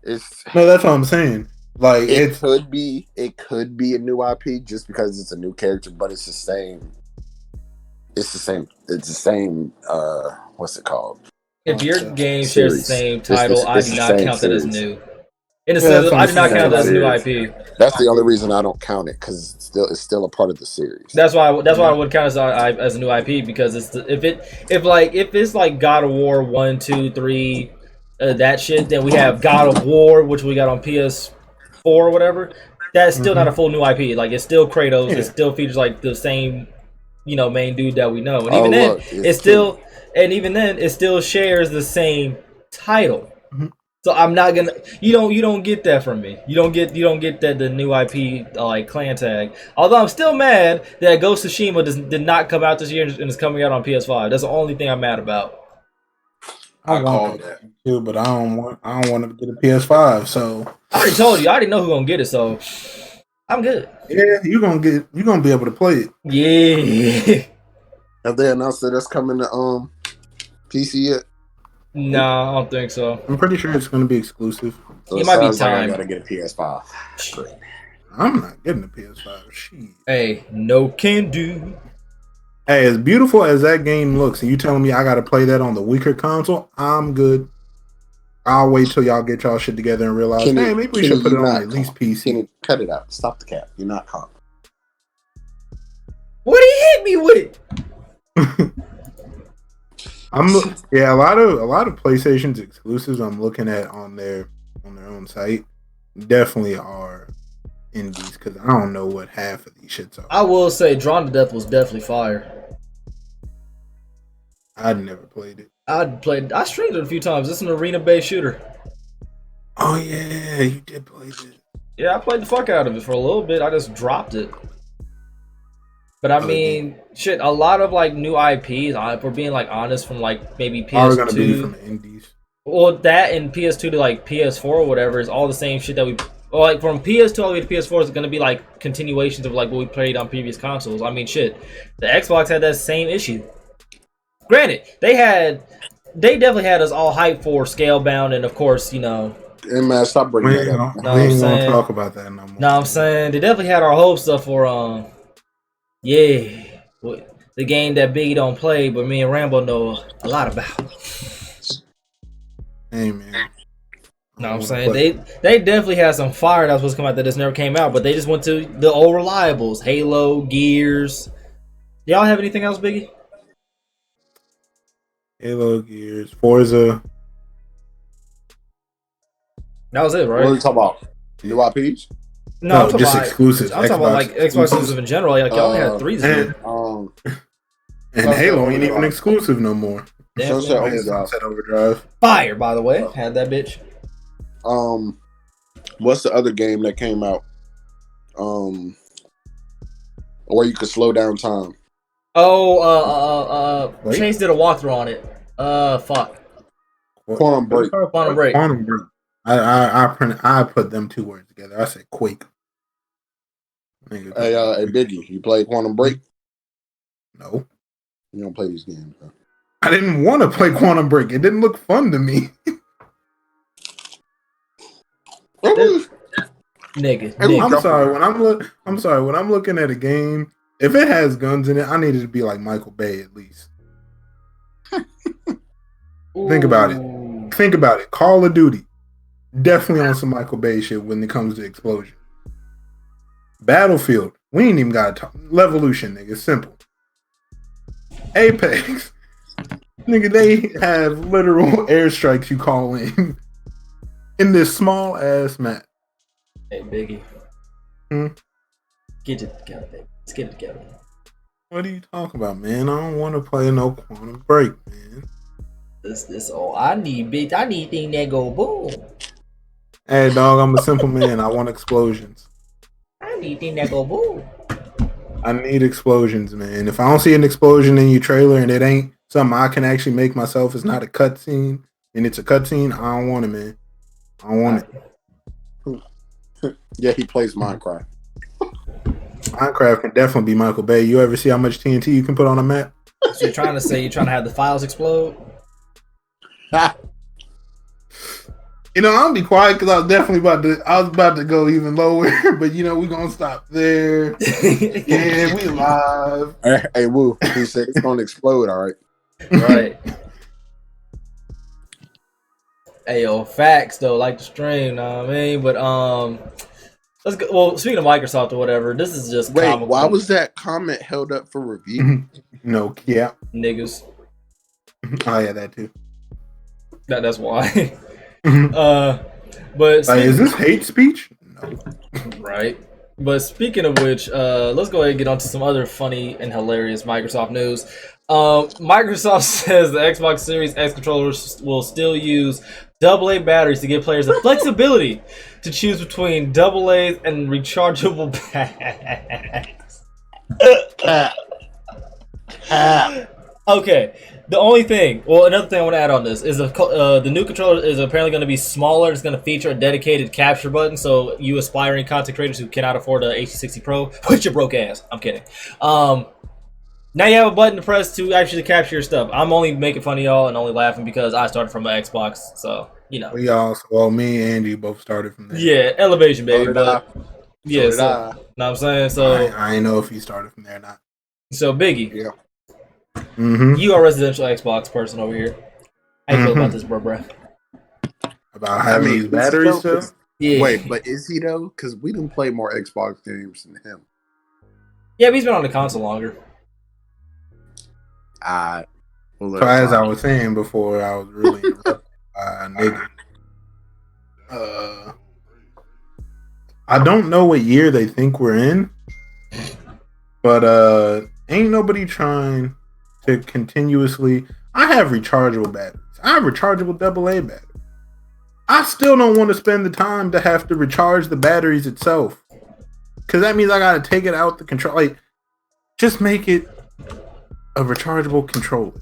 Speaker 3: no, that's what I'm saying. Like
Speaker 2: it could be a new IP just because it's a new character, but it's the same. It's the same. What's it called?
Speaker 1: If your game shares the same title, I do not count that as new. In a sense, I do not count that as a new IP.
Speaker 2: That's the only reason I don't count it because it's still a part of the series.
Speaker 1: That's why I would count as a new IP because if it's like God of War 1, 2, 3, that shit, then we have God of War, which we got on PS4 or whatever. That's still not a full new IP. Like it's still Kratos. It still features like the same, main dude that we know. And even then, it still shares the same title. So I'm not gonna. You don't get that from me. You don't get that the new IP like clan tag. Although I'm still mad that Ghost of Tsushima did not come out this year and is coming out on PS5. That's the only thing I'm mad about.
Speaker 3: I want that too, but I don't want to get a PS5. So
Speaker 1: I already told you. I already know who's gonna get it. So I'm good.
Speaker 3: Yeah, you're gonna be able to play it.
Speaker 1: Yeah.
Speaker 2: Have they announced that that's coming to PC yet?
Speaker 1: No, I don't think so.
Speaker 3: I'm pretty sure it's going to be exclusive.
Speaker 1: So it might be time.
Speaker 2: I gotta get a PS5.
Speaker 3: I'm not getting a PS5. Shit.
Speaker 1: Hey, no can do.
Speaker 3: Hey, as beautiful as that game looks, and you telling me I got to play that on the weaker console, I'm good. I'll wait till y'all get y'all shit together and realize, maybe we should put it on at least PC.
Speaker 2: Cut it out. Stop the cap. You're not calm.
Speaker 1: What he hit me with?
Speaker 3: A lot of PlayStation's exclusives I'm looking at on their own site definitely are indies because I don't know what half of these shits are.
Speaker 1: I will say Drawn to Death was definitely fire.
Speaker 3: I'd never played it.
Speaker 1: I streamed it a few times. It's an arena-based shooter.
Speaker 3: Oh yeah, you did play it.
Speaker 1: Yeah, I played the fuck out of it for a little bit. I just dropped it. But I mean, shit, a lot of like new IPs, if we're being like honest, from like maybe PS2.
Speaker 3: Are gonna be from the indies.
Speaker 1: Well, that and PS2 to like PS4 or whatever is all the same shit that like from PS2 all the way to PS4 is gonna be like continuations of like what we played on previous consoles. I mean, shit, the Xbox had that same issue. Granted, they definitely had us all hyped for Scalebound, and of course,
Speaker 2: Hey man, stop bringing that up.
Speaker 3: We ain't gonna talk about that no more.
Speaker 1: No, I'm saying they definitely had our hopes up for the game that Biggie don't play, but me and Rambo know a lot about.
Speaker 3: Hey man,
Speaker 1: No, I'm saying they definitely had some fire that was supposed to come out that just never came out, but they just went to the old reliables: Halo, Gears. Y'all have anything else, Biggie?
Speaker 3: Halo, Gears, Forza.
Speaker 1: That was it, right?
Speaker 2: What are you talking about? New IPs?
Speaker 1: No, I'm
Speaker 3: just
Speaker 1: talking
Speaker 3: exclusives.
Speaker 1: I'm talking about like Xbox exclusive in general. Like y'all only had 3 this year.
Speaker 3: And Halo ain't even exclusive no more.
Speaker 2: Sunset
Speaker 3: Overdrive.
Speaker 1: Fire, by the way. Had that bitch.
Speaker 2: What's the other game that came out? Where you could slow down time.
Speaker 1: Chase did a walkthrough on it. Fuck.
Speaker 2: Quantum Break.
Speaker 1: Quantum Break.
Speaker 3: Quantum Break. I put them 2 words together. I said Quake.
Speaker 2: Hey, Biggie, you play Quantum Break?
Speaker 3: No.
Speaker 2: You don't play these games, bro.
Speaker 3: I didn't want to play Quantum Break. It didn't look fun to me.
Speaker 1: Nigga.
Speaker 3: I'm sorry. When I'm looking at a game, if it has guns in it, I need it to be like Michael Bay at least. Think about it. Call of Duty, definitely on some Michael Bay shit when it comes to explosion. Battlefield, we ain't even got to talk. Levolution, nigga, simple. Apex, nigga, they have literal airstrikes you call in this small ass map.
Speaker 1: Hey, Biggie. Get it together, baby. Let's get it together.
Speaker 3: What are you talking about, man? I don't want to play no Quantum Break, man.
Speaker 1: I need things that go boom.
Speaker 3: Hey, dog, I'm a simple man. I want explosions.
Speaker 1: I need things that go boom.
Speaker 3: I need explosions, man. If I don't see an explosion in your trailer and it ain't something I can actually make myself, it's not a cutscene, and it's a cutscene, I don't want it, man. I don't want
Speaker 2: it. Yeah, he plays Minecraft.
Speaker 3: Minecraft can definitely be Michael Bay. You ever see how much TNT you can put on a map?
Speaker 1: So you're trying to have the files explode?
Speaker 3: You know, I'll be quiet because I was about to go even lower, but you know, we're gonna stop there. Yeah, we live.
Speaker 2: Hey, Woo, he said it's gonna explode, all right.
Speaker 1: Right. Hey yo, facts though, like the stream, know what I mean? But let's go. Well, speaking of Microsoft or whatever, this is just
Speaker 2: comical. Why was that comment held up for review?
Speaker 3: No, yeah.
Speaker 1: Niggas.
Speaker 3: Oh yeah, that too.
Speaker 1: That's why. But
Speaker 3: is this hate speech? No.
Speaker 1: Right. But speaking of which, let's go ahead and get on to some other funny and hilarious Microsoft news. Microsoft says the Xbox Series X controllers will still use AA batteries to give players the flexibility to choose between AA's and rechargeable packs. Okay. The only thing, another thing I want to add on this is the new controller is apparently going to be smaller. It's going to feature a dedicated capture button, so you aspiring content creators who cannot afford a HD60 Pro, put your broke ass. I'm kidding. Now you have a button to press to actually capture your stuff. I'm only making fun of y'all and only laughing because I started from an Xbox, so you know.
Speaker 3: Me and you both started from there.
Speaker 1: Yeah, elevation, baby. Know what I'm saying? So
Speaker 3: I ain't know if you started from there or not.
Speaker 1: So Biggie.
Speaker 2: Yeah.
Speaker 3: Mm-hmm.
Speaker 1: You are a residential Xbox person over here. How you feel about this, bro?
Speaker 3: About having these batteries stuff?
Speaker 2: Yeah. Wait, but is he though? Because we didn't play more Xbox games than him.
Speaker 1: Yeah, but he's been on the console longer.
Speaker 3: So as I was saying before, I was really interrupted by a nigga. I don't know what year they think we're in, but ain't nobody trying to continuously. I have rechargeable batteries. I have rechargeable AA batteries. I still don't want to spend the time to have to recharge the batteries itself, because that means I got to take it out the control. Like, just make it a rechargeable controller.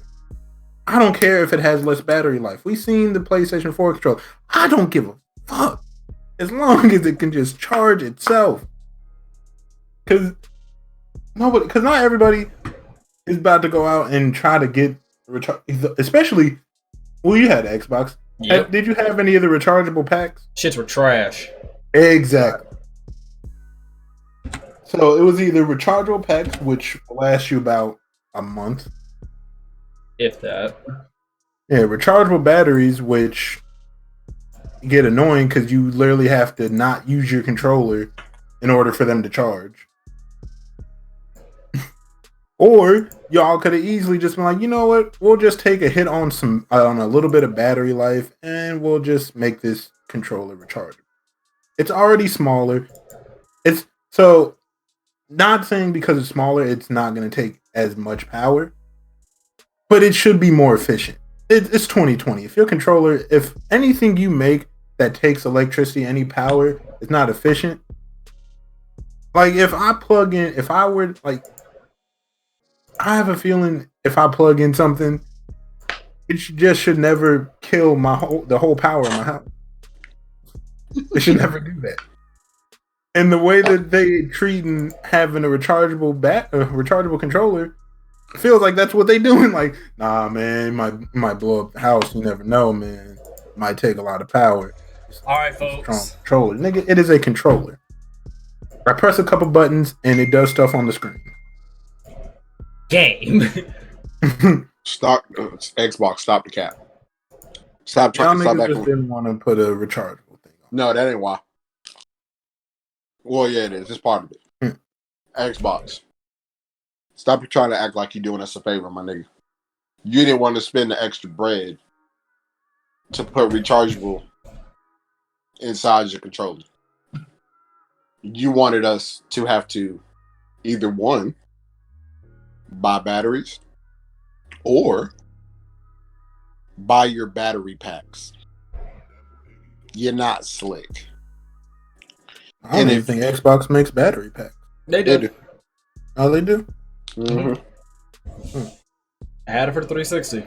Speaker 3: I don't care if it has less battery life. We've seen the PlayStation 4 controller. I don't give a fuck as long as it can just charge itself. Because not everybody is about to go out and try to get especially. Well, you had an Xbox.
Speaker 1: Yep.
Speaker 3: Did you have any of the rechargeable packs?
Speaker 1: Shits were trash.
Speaker 3: Exactly. So it was either rechargeable packs, which last you about a month,
Speaker 1: if that.
Speaker 3: Yeah, rechargeable batteries, which get annoying because you literally have to not use your controller in order for them to charge. Or y'all could have easily just been like, you know what? We'll just take a hit on a little bit of battery life, and we'll just make this controller rechargeable. It's already smaller. It's so not saying because it's smaller, it's not going to take as much power, but it should be more efficient. It's 2020. If your controller, if anything you make that takes electricity, any power, is not efficient. Like if I have a feeling if I plug in something, it should never kill the whole power of my house. It should never do that. And the way that they treating having a rechargeable controller feels like that's what they doing. Like, nah, man, might blow up the house. You never know, man. Might take a lot of power.
Speaker 1: All right, folks.
Speaker 3: Strong controller, nigga. It is a controller. I press a couple buttons and it does stuff on the screen.
Speaker 1: Game.
Speaker 2: Stop, Xbox. Stop the cap. Stop
Speaker 3: Y'all
Speaker 2: trying. Stop
Speaker 3: niggas
Speaker 2: that.
Speaker 3: just didn't want to put a rechargeable thing on.
Speaker 2: No, that ain't why. Well, yeah, it is. It's part of it. Xbox. Stop trying to act like you're doing us a favor, my nigga. You didn't want to spend the extra bread to put rechargeable inside your controller. You wanted us to have to either one, buy batteries, or buy your battery packs. You're not slick.
Speaker 3: I don't even think Xbox makes battery packs.
Speaker 1: They do.
Speaker 3: Oh, they do?
Speaker 2: Mm-hmm.
Speaker 1: I had it for the 360.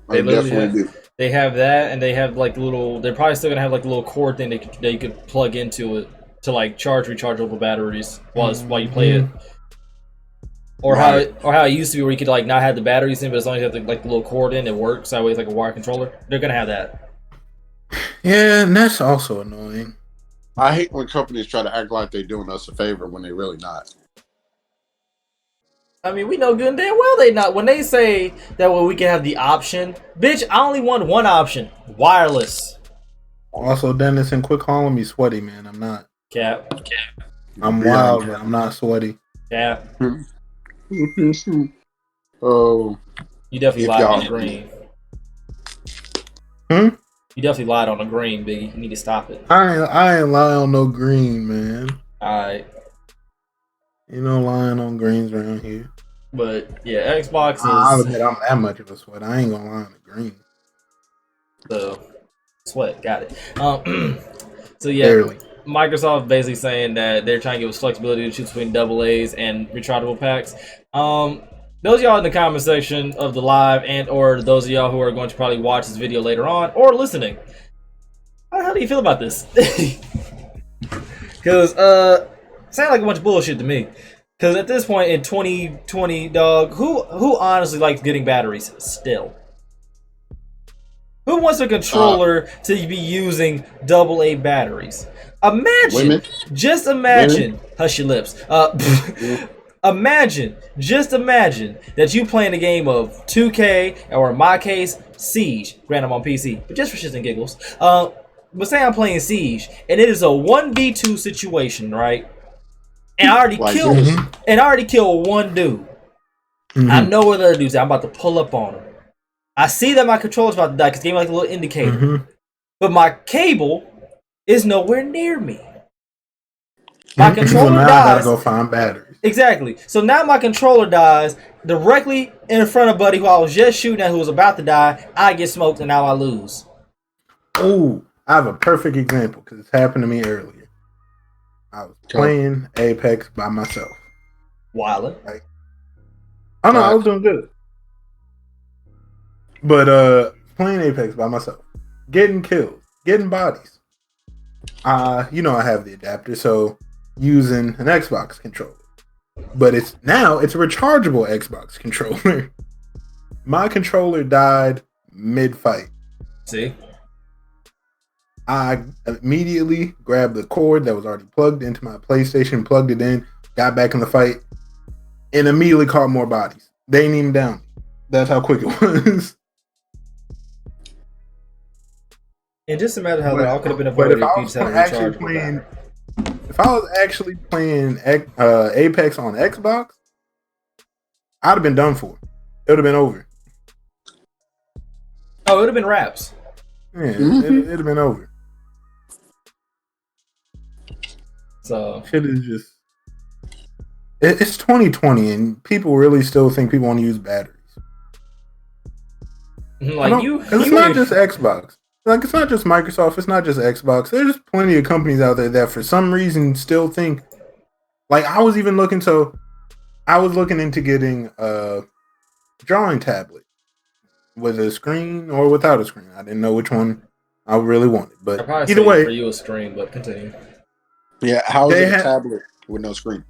Speaker 2: They definitely do.
Speaker 1: They have that, and they have like little. They're probably still gonna have like a little cord thing they could plug into it to like charge rechargeable batteries while you play it. Or
Speaker 2: right.
Speaker 1: how it used to be where you could like not have the batteries in, but as long as you have the little cord in, it works. That way, it's like a wire controller. They're gonna have that.
Speaker 3: Yeah, and that's also annoying.
Speaker 2: I hate when companies try to act like they're doing us a favor when they're really not.
Speaker 1: I mean, we know good and damn well they not. When they say that we can have the option, bitch, I only want one option: wireless.
Speaker 3: Also, Dennis, and quit calling me sweaty, man. I'm not.
Speaker 1: Cap.
Speaker 3: I'm wild, but I'm not sweaty.
Speaker 1: Cap.
Speaker 2: Oh,
Speaker 1: You definitely lied on the green. You definitely lied on the green, Biggie. You need to stop it.
Speaker 3: I ain't lying on no green, man.
Speaker 1: Alright.
Speaker 3: You know, lying on greens around here.
Speaker 1: But yeah, Xbox is.
Speaker 3: I'll admit I'm that much of a sweat. I ain't gonna lie on the green.
Speaker 1: So sweat, got it. So yeah,
Speaker 3: Barely.
Speaker 1: Microsoft basically saying that they're trying to give us flexibility to choose between AA's and rechargeable packs. Those of y'all in the comment section of the live and or those of y'all who are going to probably watch this video later on or listening, how do you feel about this? Because sound like a bunch of bullshit to me. Because at this point in 2020, dog, who honestly likes getting batteries still? Who wants a controller to be using AA batteries? Imagine, just imagine, hush your lips. Imagine that you playing a game of 2K, or in my case, Siege. Granted, I'm on PC, but just for shits and giggles. But say I'm playing Siege, and it is a 1v2 situation, right? And I already killed one dude. I know where the other dude's at. I'm about to pull up on him. I see that my controller's about to die because it gave me like a little indicator. But my cable is nowhere near me. My controller
Speaker 3: so now
Speaker 1: dies.
Speaker 3: I gotta go find batteries.
Speaker 1: Exactly. So now my controller dies directly in front of buddy who I was just shooting at, who was about to die. I get smoked and now I lose.
Speaker 3: Oh, I have a perfect example because it's happened to me earlier. I was playing Apex by myself.
Speaker 1: Wildin'.
Speaker 3: I know I was doing good. But playing Apex by myself. Getting kills. Getting bodies. You know I have the adapter, so using an Xbox controller. But it's a rechargeable Xbox controller. My controller died mid-fight.
Speaker 1: See?
Speaker 3: I immediately grabbed the cord that was already plugged into my PlayStation, plugged it in, got back in the fight, and immediately caught more bodies. They ain't even down me. That's how quick it was.
Speaker 1: It just a matter how that all could have been
Speaker 3: But
Speaker 1: avoided
Speaker 3: if
Speaker 1: if
Speaker 3: I
Speaker 1: you
Speaker 3: was
Speaker 1: just had a
Speaker 3: actually
Speaker 1: rechargeable
Speaker 3: playing,
Speaker 1: battery.
Speaker 3: if I was actually playing Apex on Xbox, I'd have been done for. It would have been over.
Speaker 1: Oh, it would have been wraps.
Speaker 3: Yeah, it'd have been over.
Speaker 1: So
Speaker 3: Shit is just. It's 2020 and people really still think people want to use batteries.
Speaker 1: like you,
Speaker 3: Because it's not just Xbox. Like, it's not just Microsoft. It's not just Xbox. There's plenty of companies out there that for some reason still think. Like, I was looking into getting a drawing tablet with a screen or without a screen. I didn't know which one I really wanted.
Speaker 1: I
Speaker 3: But
Speaker 1: probably
Speaker 3: either
Speaker 1: say
Speaker 3: way,
Speaker 1: for you a screen, but continue.
Speaker 2: Yeah, how is
Speaker 3: They
Speaker 2: it a
Speaker 3: ha-
Speaker 2: tablet with no screen?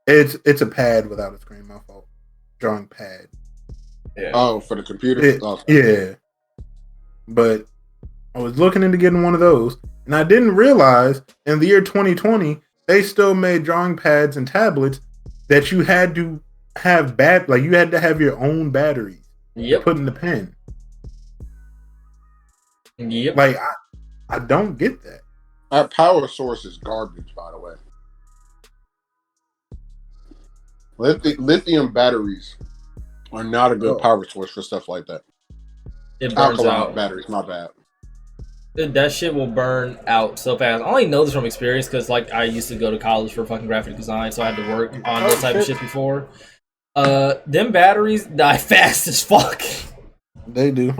Speaker 3: it's a pad without a screen. My fault. Drawing pad.
Speaker 1: Yeah.
Speaker 2: Oh, for the computer? Oh.
Speaker 3: Yeah. But I was looking into getting one of those, and I didn't realize in the year 2020 they still made drawing pads and tablets that you had to have you had to have your own batteries to put in the pen.
Speaker 1: Yep.
Speaker 3: Like I don't get that.
Speaker 2: Our power source is garbage, by the way. Lithium batteries are not a good power source for stuff like that.
Speaker 1: It burns
Speaker 2: Alkaline
Speaker 1: out.
Speaker 2: batteries, not bad.
Speaker 1: That shit will burn out so fast. I only know this from experience because, like, I used to go to college for fucking graphic design, so I had to work on this type of shit before. Them batteries die fast as fuck.
Speaker 3: They do.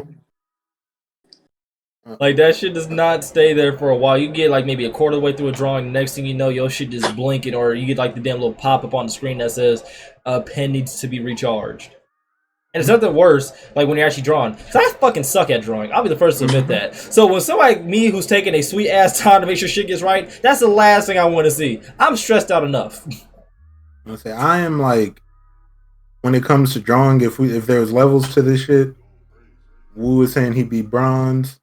Speaker 1: Like, that shit does not stay there for a while. You get, like, maybe a quarter of the way through a drawing, next thing you know, your shit just blinking, or you get, like, the damn little pop-up on the screen that says, pen needs to be recharged. And it's nothing worse, like, when you're actually drawing. So I fucking suck at drawing. I'll be the first to admit that. So when somebody like me who's taking a sweet-ass time to make sure shit gets right, that's the last thing I want to see. I'm stressed out enough.
Speaker 3: I am, like, when it comes to drawing, if there's levels to this shit, Wu was saying he'd be bronze.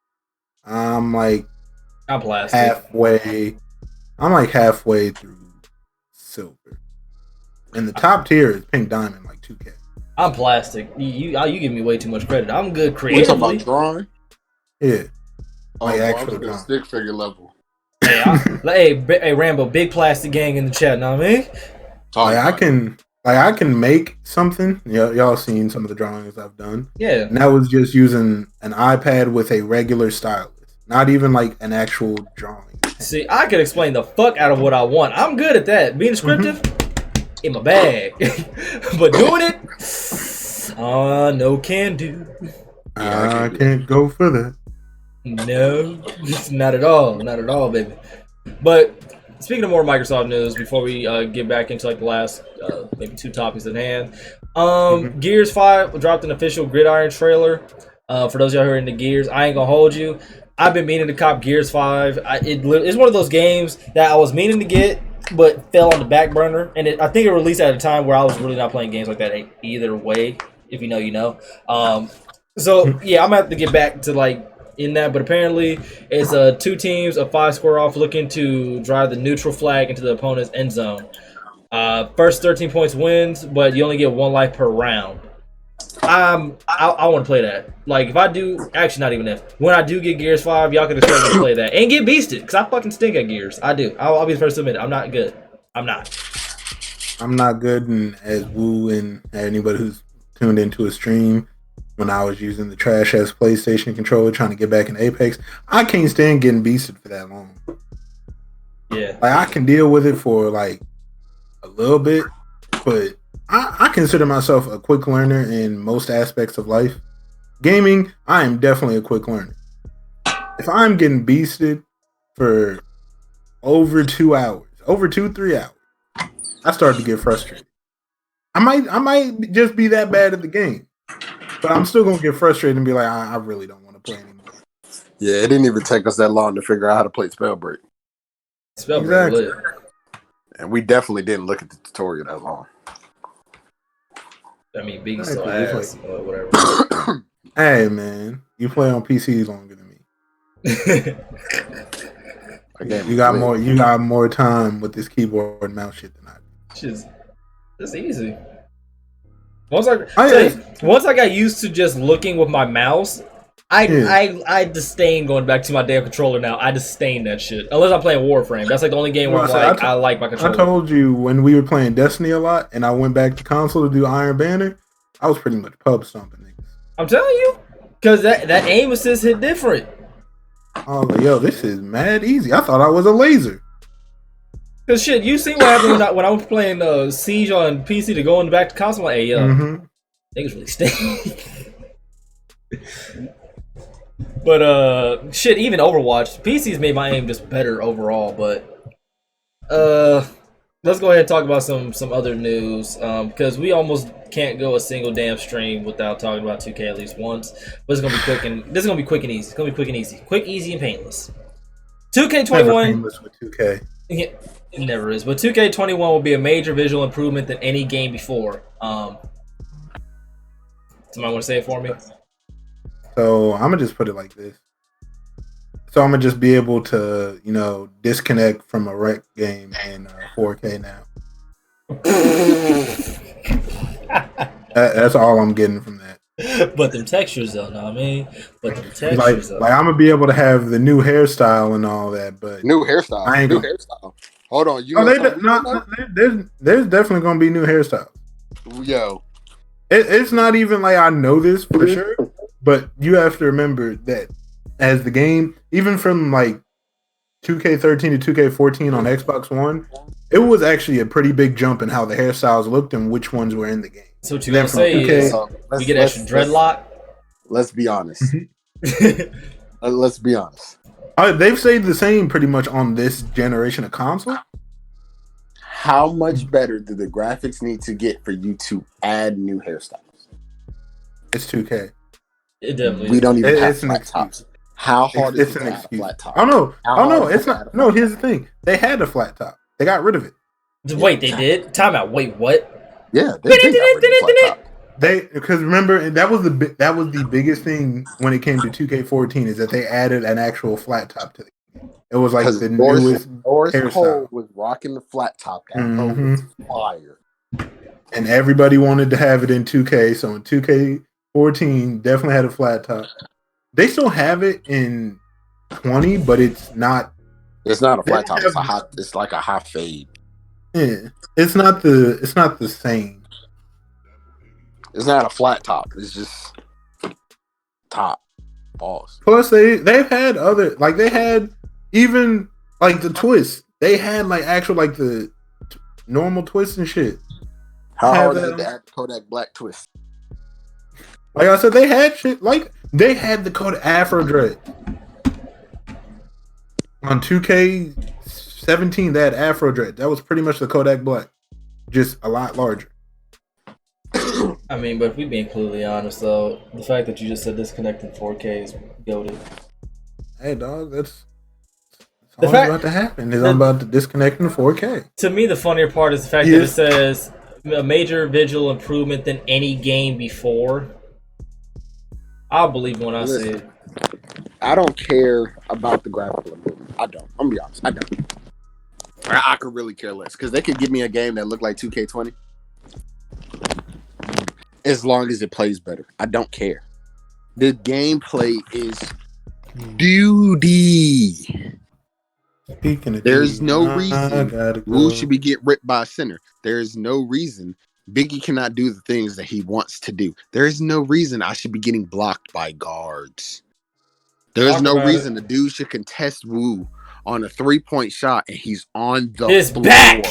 Speaker 3: I'm
Speaker 1: plastic.
Speaker 3: halfway. I'm like halfway through silver, and the top tier is pink diamond, like 2K.
Speaker 1: I'm plastic. You give me way too much credit. I'm good
Speaker 2: We're
Speaker 1: creatively.
Speaker 2: talking about drawing?
Speaker 3: Yeah,
Speaker 2: Like
Speaker 3: actual
Speaker 2: I'm
Speaker 3: drawing.
Speaker 2: stick figure level.
Speaker 1: Hey, Rambo, big plastic gang in the chat. Know what I mean?
Speaker 3: I can make something. Y'all seen some of the drawings I've done.
Speaker 1: Yeah.
Speaker 3: And that was just using an iPad with a regular stylus, not even like an actual drawing.
Speaker 1: See, I could explain the fuck out of what I want. I'm good at that. Being descriptive, in my bag. But doing it, no can do.
Speaker 3: I can't go for that.
Speaker 1: No, not at all. Not at all, baby. But speaking of more Microsoft news, before we get back into like the last maybe two topics at hand, Gears 5 dropped an official Gridiron trailer. For those of y'all who are into Gears, I ain't gonna hold you. I've been meaning to cop Gears 5. It's one of those games that I was meaning to get, but fell on the back burner. And I think it released at a time where I was really not playing games like that either way. If you know, you know. So yeah, I'm gonna have to get back to like in that. But apparently, it's two teams of 5 square off looking to drive the neutral flag into the opponent's end zone. First 13 points wins, but you only get 1 life per round. I want to play that. Like, if I do, actually not even if. When I do get Gears 5, y'all can expect me to play that. And get beasted, because I fucking stink at Gears. I do. I'll be the first to admit it. I'm not good. I'm not.
Speaker 3: I'm not good, and as Wu and anybody who's tuned into a stream, when I was using the trash-ass PlayStation controller trying to get back in Apex, I can't stand getting beasted for that long.
Speaker 1: Yeah.
Speaker 3: Like, I can deal with it for, like, a little bit, but I consider myself a quick learner in most aspects of life. Gaming, I am definitely a quick learner. If I'm getting beasted for over 2 hours, over 2-3 hours, I start to get frustrated. I might just be that bad at the game, but I'm still gonna get frustrated and be like, I really don't want to play anymore.
Speaker 2: Yeah, it didn't even take us that long to figure out how to play Spellbreak.
Speaker 1: Spellbreak lit.
Speaker 2: And we definitely didn't look at the tutorial that long.
Speaker 1: I mean, being so ass or whatever.
Speaker 3: Hey man, you play on PC longer than me.
Speaker 2: Again,
Speaker 3: You got more time with this keyboard and mouse shit than I do.
Speaker 1: It's easy. Once I got used to just looking with my mouse, I disdain going back to my damn controller now. I disdain that shit. Unless I'm playing Warframe. That's like the only game where I like my controller.
Speaker 3: I told you when we were playing Destiny a lot, and I went back to console to do Iron Banner. I was pretty much pub stomping niggas.
Speaker 1: I'm telling you, because that aim assist hit different.
Speaker 3: I was like, yo, this is mad easy. I thought I was a laser.
Speaker 1: Cause shit, you seen what happened when I was playing Siege on PC to going back to console? Like, hey, yo, niggas really stink. But shit, even Overwatch, PC's made my aim just better overall. But let's go ahead and talk about some other news. Because we almost can't go a single damn stream without talking about 2K at least once. But it's gonna be quick and this is gonna be quick and easy. It's gonna be quick and easy, and painless. 2K21.
Speaker 3: Painless with 2K.
Speaker 1: Yeah, it never is. But 2K21 will be a major visual improvement than any game before. Somebody want to say it for me?
Speaker 3: So I'm gonna just put it like this. So I'm gonna just be able to, disconnect from a rec game in 4K now. That's all I'm getting from that.
Speaker 1: But them textures, though, know what I mean? But them textures,
Speaker 3: like I'm gonna be able to have the new hairstyle and all that. But
Speaker 2: new hairstyle.
Speaker 3: I ain't
Speaker 2: new
Speaker 3: gonna...
Speaker 2: hairstyle. Hold on,
Speaker 3: there's definitely gonna be new hairstyles.
Speaker 2: Yo,
Speaker 3: it's not even like I know this for sure, but you have to remember that as the game, even from like 2K13 to 2K14 on Xbox One, it was actually a pretty big jump in how the hairstyles looked and which ones were in the game.
Speaker 1: So what you're gonna say is we get extra dreadlock?
Speaker 2: Let's be honest. Let's be honest.
Speaker 3: They've stayed the same pretty much on this generation of console.
Speaker 2: How much better do the graphics need to get for you to add new hairstyles?
Speaker 3: It's 2K.
Speaker 1: It definitely.
Speaker 2: We don't even have flat tops. How hard is it to add a flat top?
Speaker 3: Oh no, it's not. No, here's the thing. They had a flat top. They got rid of it.
Speaker 1: Wait, they did? Time out. Wait, what?
Speaker 2: Yeah, they got rid of the flat top.
Speaker 3: Because remember that was the biggest thing when it came to 2K14 is that they added an actual flat top to it. It was like the newest
Speaker 2: hairstyle. Cole was rocking the flat top. That was fire.
Speaker 3: And everybody wanted to have it in 2K. So in 2K14, definitely had a flat top. They still have it in 20, but it's not.
Speaker 2: It's not a flat top. It's like a high fade.
Speaker 3: Yeah, it's not the same.
Speaker 2: It's not a flat top. It's just top balls.
Speaker 3: Plus, they've had other they had even like the twist. They had like actual like the normal twist and shit.
Speaker 2: How hard is it to add Kodak Black twist?
Speaker 3: Like I said, they had shit like they had the Kodak Afro Dread on 2K17. They had Afro Dread. That was pretty much the Kodak Black, just a lot larger.
Speaker 1: I mean, but if we're being completely honest, though, the fact that you just said disconnecting 4K is goated.
Speaker 3: Hey, dog, that's all about to happen. I'm about to disconnect in 4K.
Speaker 1: To me, the funnier part is the fact that it says a major visual improvement than any game before. I'll believe when I see it.
Speaker 2: I don't care about the graphical improvement. I don't. I'm gonna be honest. I don't. I could really care less because they could give me a game that looked like 2K20. As long as it plays better. I don't care. The gameplay is duty. There's no reason Wu should be get ripped by a center. There's no reason Biggie cannot do the things that he wants to do. There is no reason I should be getting blocked by guards. There is no reason the dude should contest Wu on a 3-point shot and he's on the floor.
Speaker 1: Back.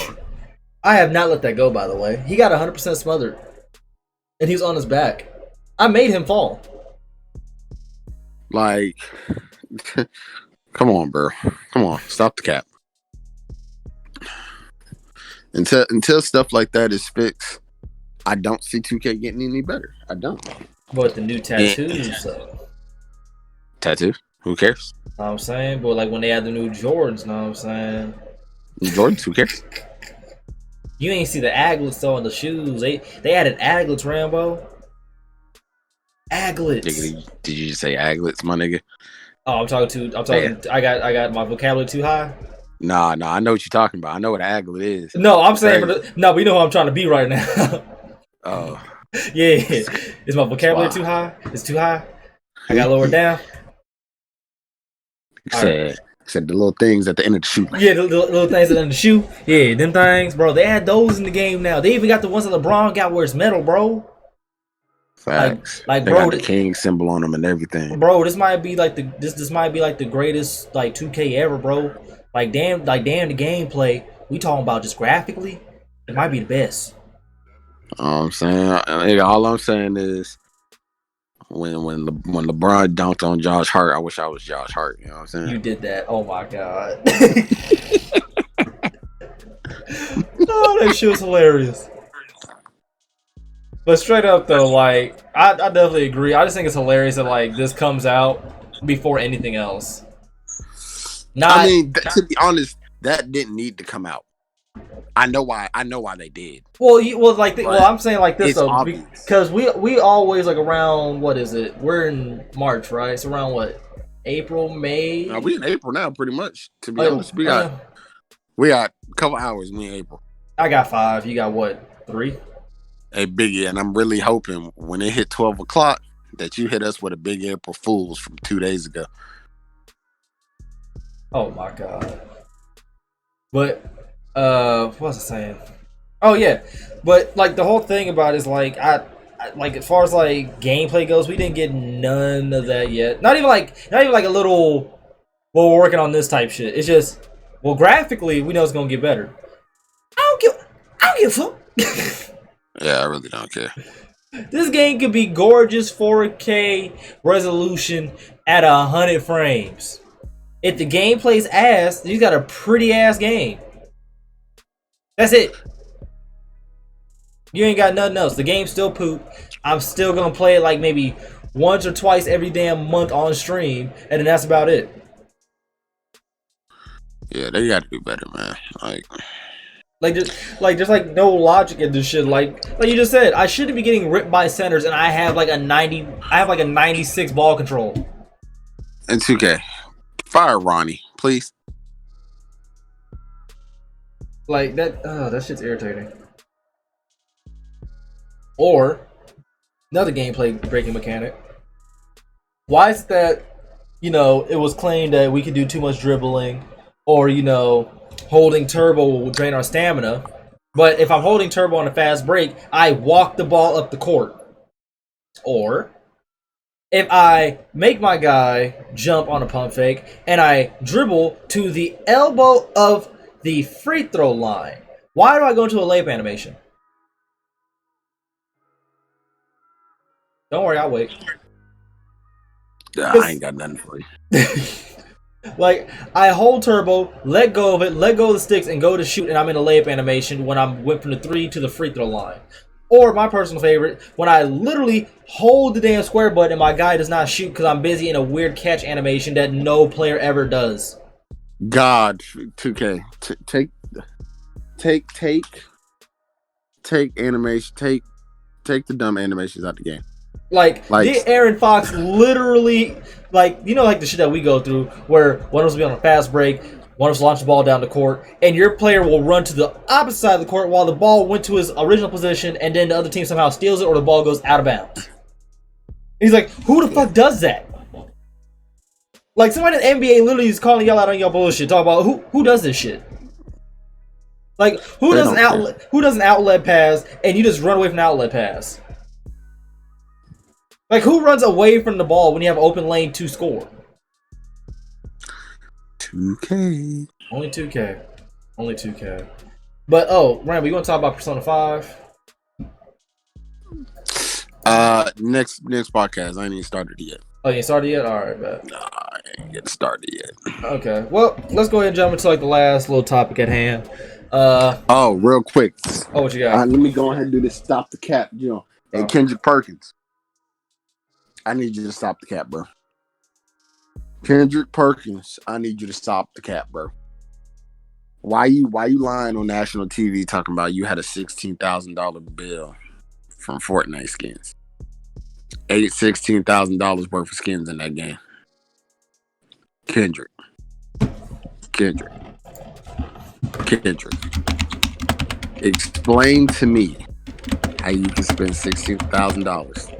Speaker 1: I have not let that go, by the way. He got 100% smothered. And he's on his back. I made him fall.
Speaker 2: Like, come on, bro. Come on. Stop the cap. Until stuff like that is fixed, I don't see 2K getting any better. I don't.
Speaker 1: But the new tattoos, though.
Speaker 2: Tattoo? Who cares?
Speaker 1: Know what I'm saying? But like when they add the new Jordans, know what I'm saying?
Speaker 2: Jordans? Who cares?
Speaker 1: You ain't see the aglets though on the shoes. They added aglets, Rambo. Aglets.
Speaker 2: Did you just say aglets, my nigga?
Speaker 1: Oh, I'm talking. Yeah. I got my vocabulary too high.
Speaker 2: Nah. I know what you're talking about. I know what an aglet is.
Speaker 1: No, I'm saying, we know who I'm trying to be right now.
Speaker 2: Oh.
Speaker 1: Yeah. Is my vocabulary too high? It's too high. I got lower down.
Speaker 2: Said the little things at the end of the shoe.
Speaker 1: Yeah, the little things that in the shoe. Yeah, them things, bro. They had those in the game now. They even got the ones that LeBron got where it's metal, bro.
Speaker 2: Facts.
Speaker 1: Like
Speaker 2: they
Speaker 1: bro,
Speaker 2: got the king symbol on them and everything.
Speaker 1: Bro, this might be like this might be like the greatest like 2K ever, bro. Damn the gameplay. We talking about just graphically, it might be the best.
Speaker 2: I'm saying, all I'm saying is, when LeBron dunked on Josh Hart, I wish I was Josh Hart. You know what I'm saying?
Speaker 1: You did that. Oh my god. Oh, that shit was hilarious. But straight up though, like I definitely agree. I just think it's hilarious that like this comes out before anything else.
Speaker 2: I mean, to be honest, that didn't need to come out. I know why they did.
Speaker 1: Well, I'm saying like this though,
Speaker 2: obvious.
Speaker 1: Because we always like around, what is it? We're in March, right? It's around what? April, May.
Speaker 2: We in April now, pretty much. To be honest, we got a couple hours. Me in April.
Speaker 1: I got 5. You got what? 3?
Speaker 2: Hey, Biggie, and I'm really hoping when it hit 12 o'clock that you hit us with a big April Fools from 2 days ago.
Speaker 1: Oh my god. But what was I saying? Oh yeah. But like the whole thing about it is like I like as far as like gameplay goes, we didn't get none of that yet. Not even like a little well, we're working on this type shit. It's just well graphically we know it's gonna get better. I don't give a fuck.
Speaker 2: Yeah, I really don't care.
Speaker 1: This game could be gorgeous 4K resolution at 100 frames. If the game plays ass, you got a pretty ass game. That's it. You ain't got nothing else. The game's still poop. I'm still gonna play it like maybe once or twice every damn month on stream, and then that's about it.
Speaker 2: Yeah, they got to do better, man.
Speaker 1: There's like no logic in this shit. Like you just said, I shouldn't be getting ripped by centers, and I have like a 96 ball control.
Speaker 2: And 2K, fire Ronnie, please.
Speaker 1: Like that shit's irritating. Or another gameplay breaking mechanic. Why is it that it was claimed that we could do too much dribbling, or holding turbo will drain our stamina, but if I'm holding turbo on a fast break, I walk the ball up the court. Or if I make my guy jump on a pump fake and I dribble to the elbow of the free throw line, why do I go into a layup animation? Don't worry, I'll wait.
Speaker 2: I ain't got nothing for you.
Speaker 1: Like, I hold turbo, let go of it, let go of the sticks, and go to shoot, and I'm in a layup animation when I'm went from the 3 to the free throw line. Or, my personal favorite, when I literally hold the damn square button and my guy does not shoot because I'm busy in a weird catch animation that no player ever does.
Speaker 2: God, 2K, take animation, take the dumb animations out the game.
Speaker 1: Like Aaron Fox literally, like the shit that we go through, where one of us will be on a fast break, one of us launch the ball down the court, and your player will run to the opposite side of the court while the ball went to his original position, and then the other team somehow steals it or the ball goes out of bounds. He's like, who the fuck does that? Like, somebody in the NBA literally is calling y'all out on y'all bullshit, talking about who does this shit. Like, who does an outlet pass and you just run away from an outlet pass? Like, who runs away from the ball when you have open lane to score?
Speaker 2: 2K.
Speaker 1: Only 2K. But, Rambo, you want to talk about Persona 5?
Speaker 2: Next podcast. I ain't even started yet.
Speaker 1: Oh, you ain't started yet? Alright, bet.
Speaker 2: Nah, I ain't getting started yet.
Speaker 1: Okay. Well, let's go ahead and jump into, like, the last little topic at hand.
Speaker 2: Real quick.
Speaker 1: What you got?
Speaker 2: Let me go ahead and do this stop the cap, Hey, Kendrick Perkins. I need you to stop the cap, bro. Kendrick Perkins, I need you to stop the cap, bro. Why you lying on national TV talking about you had a $16,000 bill from Fortnite skins? $16,000 worth of skins in that game. Kendrick. Explain to me how you can spend $16,000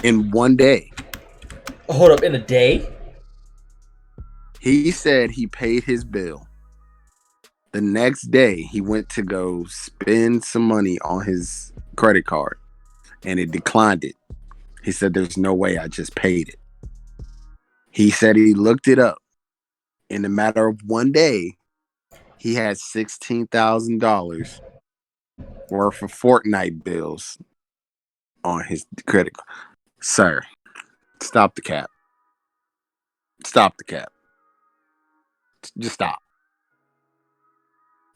Speaker 2: in one day.
Speaker 1: Hold up, in a day?
Speaker 2: He said he paid his bill. The next day, he went to go spend some money on his credit card, and it declined it. He said, "There's no way, I just paid it." He said he looked it up. In a matter of one day, he had $16,000 worth of Fortnite bills on his credit card. Sir, stop the cap. Stop the cap. Just stop.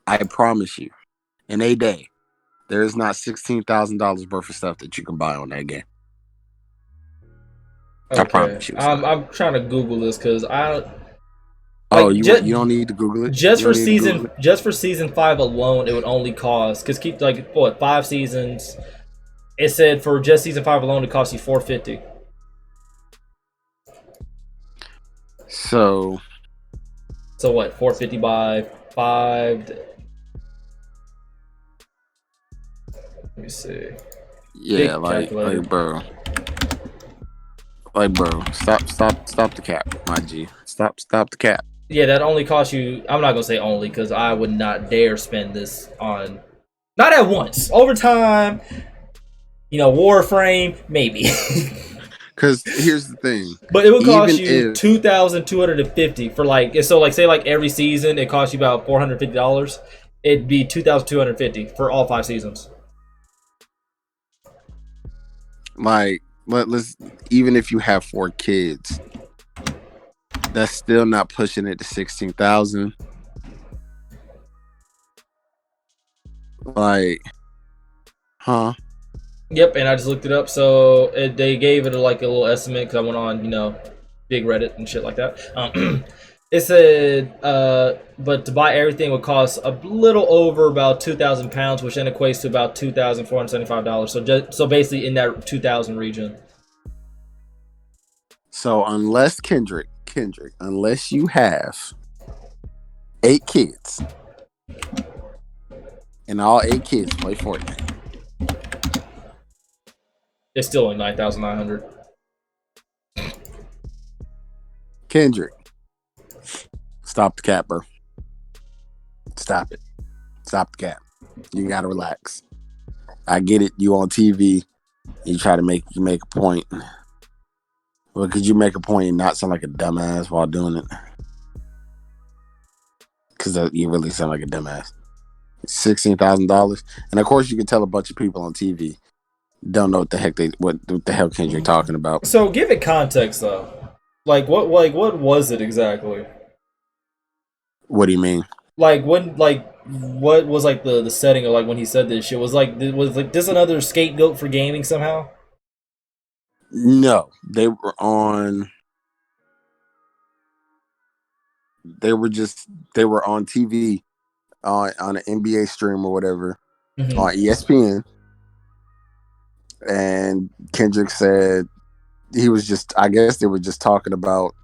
Speaker 2: I promise you, in a day, there is not $16,000 worth of stuff that you can buy on that game.
Speaker 1: Okay.
Speaker 2: I promise you.
Speaker 1: I'm trying to Google this because I.
Speaker 2: You don't need to Google it.
Speaker 1: Just for season 5 alone, it would only cost, because keep 5 seasons. It said for just season 5 alone, it cost you $450.
Speaker 2: So
Speaker 1: what? $450 by 5. Let me see.
Speaker 2: Yeah, like bro. Like, bro, stop the cap, my G. Stop the cap.
Speaker 1: Yeah, that only costs you. I'm not gonna say only, because I would not dare spend this on. Not at once. Over time, Warframe, maybe.
Speaker 2: Because here's the thing.
Speaker 1: But it would cost you $2,250 for say every season it costs you about $450. It'd be $2,250 for all 5 seasons.
Speaker 2: Like, let's even if you have 4 kids, that's still not pushing it to 16,000. Like, huh?
Speaker 1: Yep, and I just looked it up. So they gave it a little estimate because I went on, big Reddit and shit like that. It said, but to buy everything would cost a little over about £2,000, which then equates to about $2,475. So basically in that 2,000 region.
Speaker 2: So unless Kendrick, unless you have 8 kids, and all 8 kids play Fortnite,
Speaker 1: it's still only 9,900.
Speaker 2: Kendrick, stop the cap, bro. Stop it. Stop the cap. You gotta relax. I get it. You on TV. You try to make a point. Well, could you make a point and not sound like a dumbass while doing it? Because you really sound like a dumbass. $16,000, and of course you can tell a bunch of people on TV don't know what the hell Kendrick talking about.
Speaker 1: So give it context though. What was it exactly?
Speaker 2: What do you mean?
Speaker 1: What was the setting of when he said this shit? Was this another scapegoat for gaming somehow?
Speaker 2: No, they were on. They were on TV, on an NBA stream or whatever, on ESPN, and Kendrick said I guess they were just talking about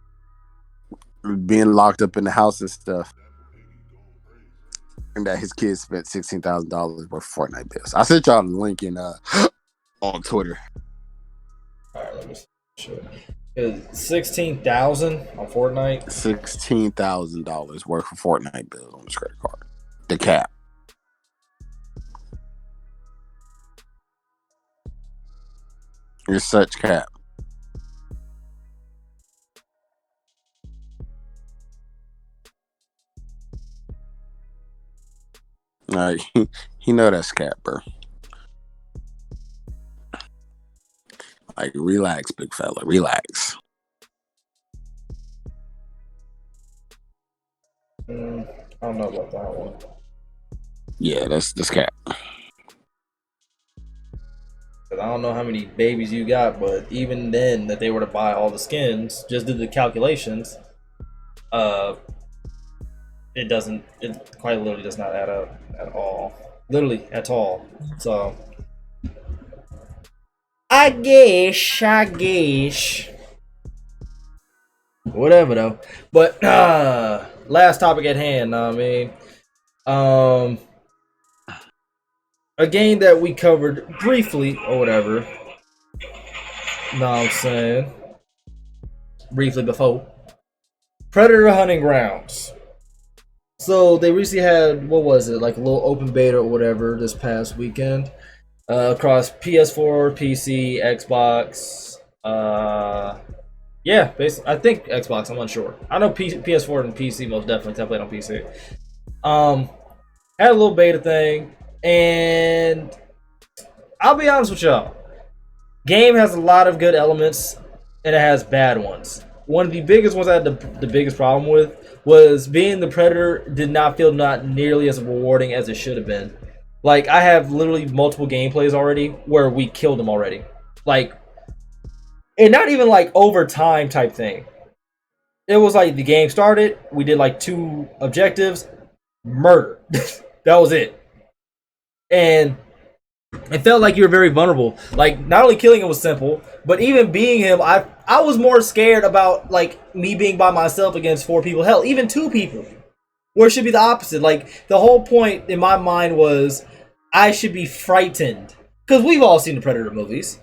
Speaker 2: being locked up in the house and stuff, and that his kids spent $16,000 worth of Fortnite bills. I sent y'all the link on Twitter.
Speaker 1: All right, let me see. 16,000 on Fortnite.
Speaker 2: $16,000 worth of Fortnite bills on his credit card. The cap. You're such cap. He know that's cap, bro. Like, relax, big fella. Relax.
Speaker 1: I don't know about that one.
Speaker 2: Yeah, that's cap.
Speaker 1: I don't know how many babies you got, but even then, that they were to buy all the skins, just did the calculations. It quite literally does not add up at all. Literally at all. So I guess. Whatever though. But last topic at hand, a game that we covered briefly or whatever know what I'm saying? Briefly before. Predator Hunting Grounds. So they recently had, what was it, like a little open beta or whatever this past weekend. Across PS4, PC, Xbox. Yeah, basically, I think Xbox, I'm unsure. I know PS4 and PC most definitely, I played on PC. Had a little beta thing, and I'll be honest with y'all. Game has a lot of good elements, and it has bad ones. One of the biggest ones I had the biggest problem with was being the Predator did not feel not nearly as rewarding as it should have been. Like, I have literally multiple gameplays already where we killed him already. Like, and not even like overtime type thing. It was like the game started, we did like 2 objectives, murder. That was it. And it felt like you were very vulnerable. Like, not only killing him was simple, but even being him, I was more scared about like me being by myself against 4 people. Hell, even 2 people. Where it should be the opposite. Like, the whole point in my mind was I should be frightened. Because we've all seen the Predator movies.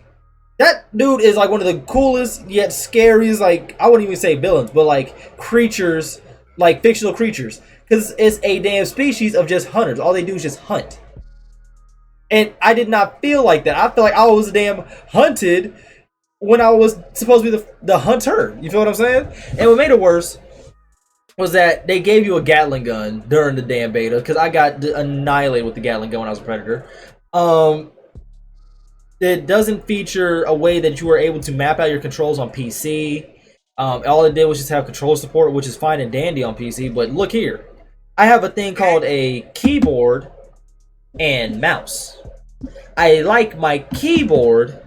Speaker 1: That dude is like one of the coolest yet scariest, like, I wouldn't even say villains, but like creatures, like fictional creatures. Because it's a damn species of just hunters. All they do is just hunt. And I did not feel like that. I felt like I was damn hunted when I was supposed to be the hunter. You feel what I'm saying? And what made it worse was that they gave you a Gatling gun during the damn beta, because I got annihilated with the Gatling gun when I was a Predator. It doesn't feature a way that you are able to map out your controls on PC. All it did was just have controller support, which is fine and dandy on PC. But look here. I have a thing called a keyboard and mouse. I like my keyboard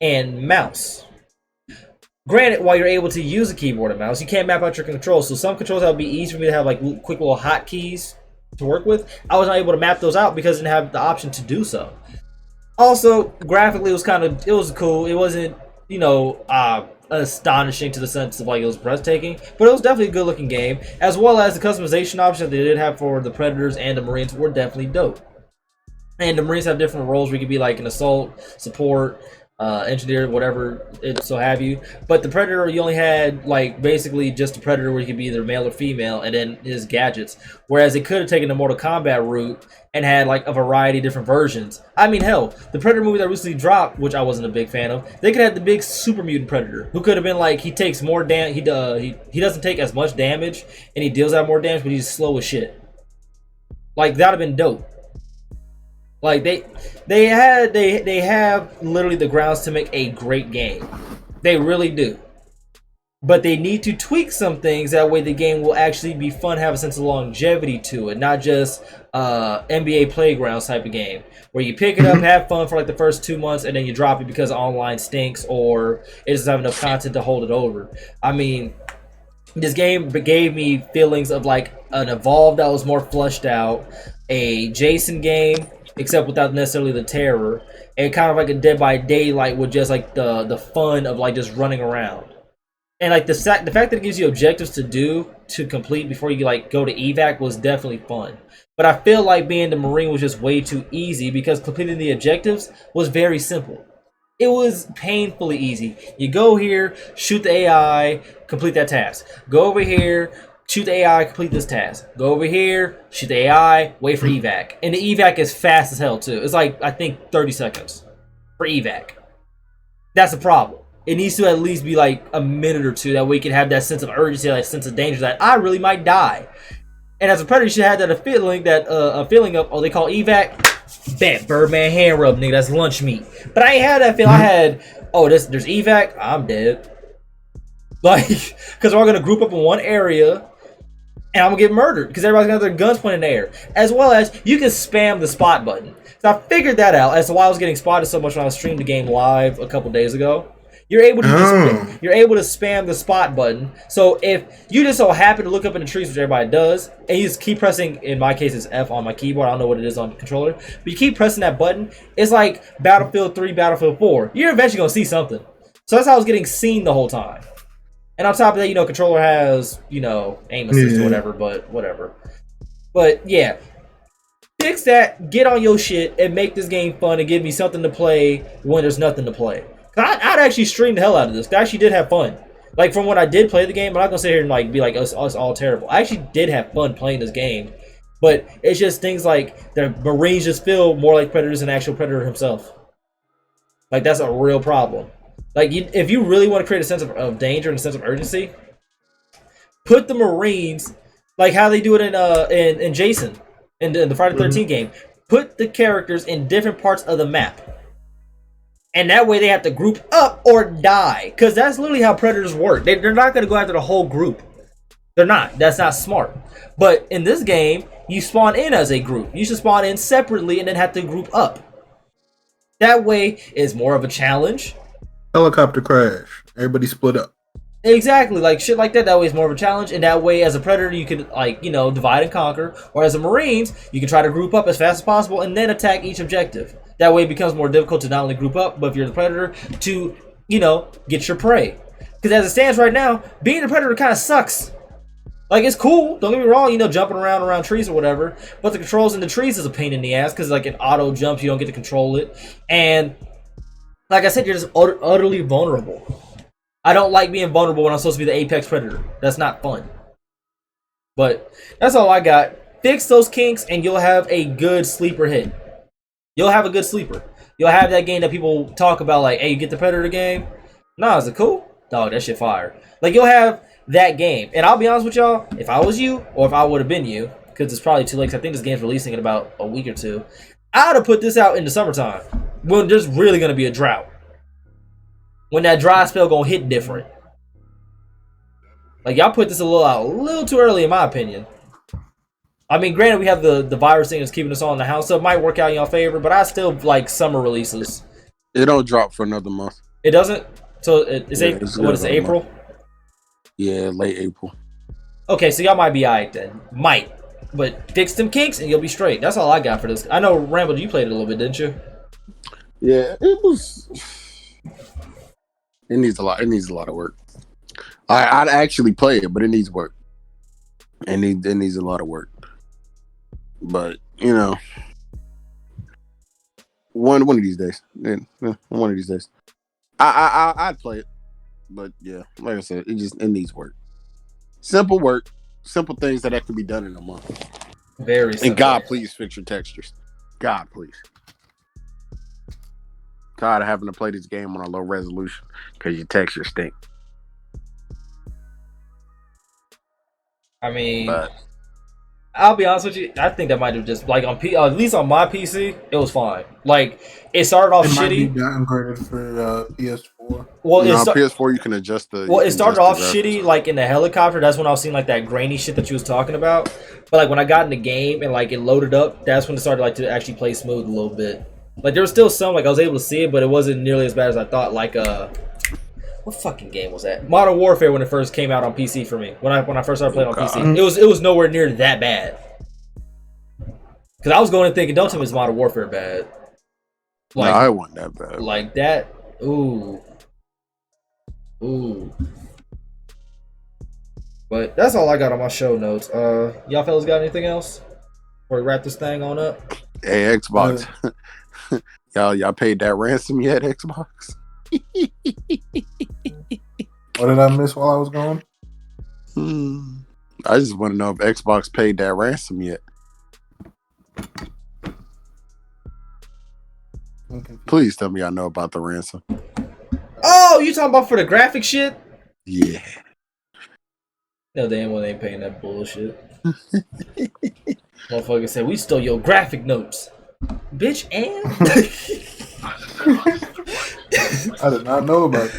Speaker 1: and mouse. Granted, while you're able to use a keyboard and mouse, you can't map out your controls. So some controls that would be easy for me to have like quick little hotkeys to work with, I was not able to map those out because I didn't have the option to do so. Also, graphically, it was cool. It wasn't, astonishing to the sense of like it was breathtaking, but it was definitely a good looking game, as well as the customization options that they did have for the Predators and the Marines were definitely dope. And the Marines have different roles where you could be like an assault, support, engineer, whatever it so have you. But the Predator, you only had like basically just a Predator where you could be either male or female, and then his gadgets. Whereas they could have taken the Mortal Kombat route and had like a variety of different versions. I mean, hell, the Predator movie that recently dropped, which I wasn't a big fan of, they could have the big super mutant Predator, who could have been like, he takes more damage, he doesn't take as much damage, and he deals out more damage, but he's slow as shit. Like, that would have been dope. Like, they have literally the grounds to make a great game. They really do. But they need to tweak some things, that way the game will actually be fun, have a sense of longevity to it, not just NBA Playgrounds type of game, where you pick it up, have fun for like the first 2 months, and then you drop it because online stinks or it doesn't have enough content to hold it over. I mean, this game gave me feelings of like an Evolve that was more fleshed out, a Jason game, except without necessarily the terror, and kind of like a Dead by Daylight with just like the fun of like just running around. And like the fact that it gives you objectives to complete before you like go to evac was definitely fun. But I feel like being the Marine was just way too easy, because completing the objectives was very simple. It was painfully easy. You go here, shoot the AI, complete that task. Go over here, shoot the AI, complete this task. Go over here, shoot the AI, wait for evac. And the evac is fast as hell too. It's like, I think 30 seconds for evac. That's a problem. It needs to at least be like a minute or two, that way you can have that sense of urgency, that sense of danger, that I really might die. And as a Predator, you should have that a feeling of, oh, they call evac, bam, Birdman hand rub, nigga, that's lunch meat. But I ain't had that feeling. I had, oh, there's evac, I'm dead. Like, because we're all gonna group up in one area, and I'm gonna get murdered because everybody's gonna have their guns pointed in the air. As well as you can spam the spot button. So I figured that out as to why I was getting spotted so much when I streamed the game live a couple days ago. You're able to spam the spot button. So if you just so happen to look up in the trees, which everybody does, and you just keep pressing, in my case it's F on my keyboard, I don't know what it is on the controller, but you keep pressing that button, it's like Battlefield 3, Battlefield 4. You're eventually gonna see something. So that's how I was getting seen the whole time. And on top of that, controller has, aim assist or whatever, but whatever. But yeah, fix that, get on your shit, and make this game fun and give me something to play when there's nothing to play. I'd actually stream the hell out of this. I actually did have fun. Like, from when I did play the game, I'm not gonna sit here and like be like us all terrible. I actually did have fun playing this game, but it's just things like the Marines just feel more like predators than actual Predator himself. Like, that's a real problem. Like, if you really want to create a sense of danger and a sense of urgency, put the Marines like how they do it in Jason in the Friday the 13th game. Put the characters in different parts of the map. And that way they have to group up or die. Because that's literally how predators work. They're not going to go after the whole group. They're not. That's not smart. But in this game, you spawn in as a group. You should spawn in separately and then have to group up. That way it's more of a challenge.
Speaker 3: Helicopter crash. Everybody split up.
Speaker 1: Exactly. Like shit like that. That way it's more of a challenge. And that way as a predator you could divide and conquer. Or as a Marines, you can try to group up as fast as possible and then attack each objective. That way it becomes more difficult to not only group up, but if you're the predator, to, get your prey. Because as it stands right now, being a predator kind of sucks. Like, it's cool, don't get me wrong, jumping around trees or whatever, but the controls in the trees is a pain in the ass, because like an auto jump, you don't get to control it. And, like I said, you're just utterly vulnerable. I don't like being vulnerable when I'm supposed to be the apex predator. That's not fun. But, that's all I got. Fix those kinks, and you'll have a good sleeper hit. You'll have a good sleeper. You'll have that game that people talk about, like, hey, you get the Predator game? Nah, is it cool? Dog, that shit fire. Like, you'll have that game. And I'll be honest with y'all, if I was you, or if I would have been you, because it's probably too late, because I think this game's releasing in about a week or two, I'd have put this out in the summertime. When there's really going to be a drought. When that dry spell going to hit different. Like, y'all put this a little too early, in my opinion. I mean, granted, we have the virus thing that's keeping us all in the house, so it might work out in your favor, but I still like summer releases.
Speaker 2: It don't drop for another month.
Speaker 1: It doesn't? So it's April?
Speaker 2: Yeah, late April.
Speaker 1: Okay, so y'all might be alright then. Might. But fix them kinks and you'll be straight. That's all I got for this. I know, Rambo, you played it a little bit, didn't you?
Speaker 2: Yeah, it needs a lot of work. I'd actually play it, but it needs work. It needs a lot of work. But one of these days, one of these days, I'd play it. But yeah, like I said, it needs work. Simple work, simple things that can be done in a month.
Speaker 1: Very simple.
Speaker 2: And God, please fix your textures. God, please. Tired of having to play this game on a low resolution because your textures stink.
Speaker 1: I mean, I'll be honest with you. I think that might have just like at least on my PC, it was fine. Like it started off shitty.
Speaker 3: Might be downgraded for PS4.
Speaker 2: Well, PS4 you can adjust the.
Speaker 1: Well, it started off shitty, like in the helicopter. That's when I was seeing like that grainy shit that you was talking about. But like when I got in the game and like it loaded up, that's when it started like to actually play smooth a little bit. Like there was still some like I was able to see it, but it wasn't nearly as bad as I thought. Like what fucking game was that? Modern Warfare when it first came out on PC for me. When I first started playing on PC, it was nowhere near that bad. Because I was going and thinking, don't tell me it's Modern Warfare bad.
Speaker 2: Like, no, I wasn't that bad.
Speaker 1: Like that. Ooh. But that's all I got on my show notes. Y'all fellas got anything else before we wrap this thing on up?
Speaker 2: Hey, Xbox. Y'all paid that ransom yet, Xbox?
Speaker 3: What did I miss while I was gone?
Speaker 2: I just want to know if Xbox paid that ransom yet. Please tell me I know about the ransom.
Speaker 1: Oh, you talking about for the graphic shit?
Speaker 2: Yeah.
Speaker 1: No, damn well they ain't paying that bullshit. Motherfucker said, we stole your graphic notes. Bitch, and?
Speaker 3: I did not know about it.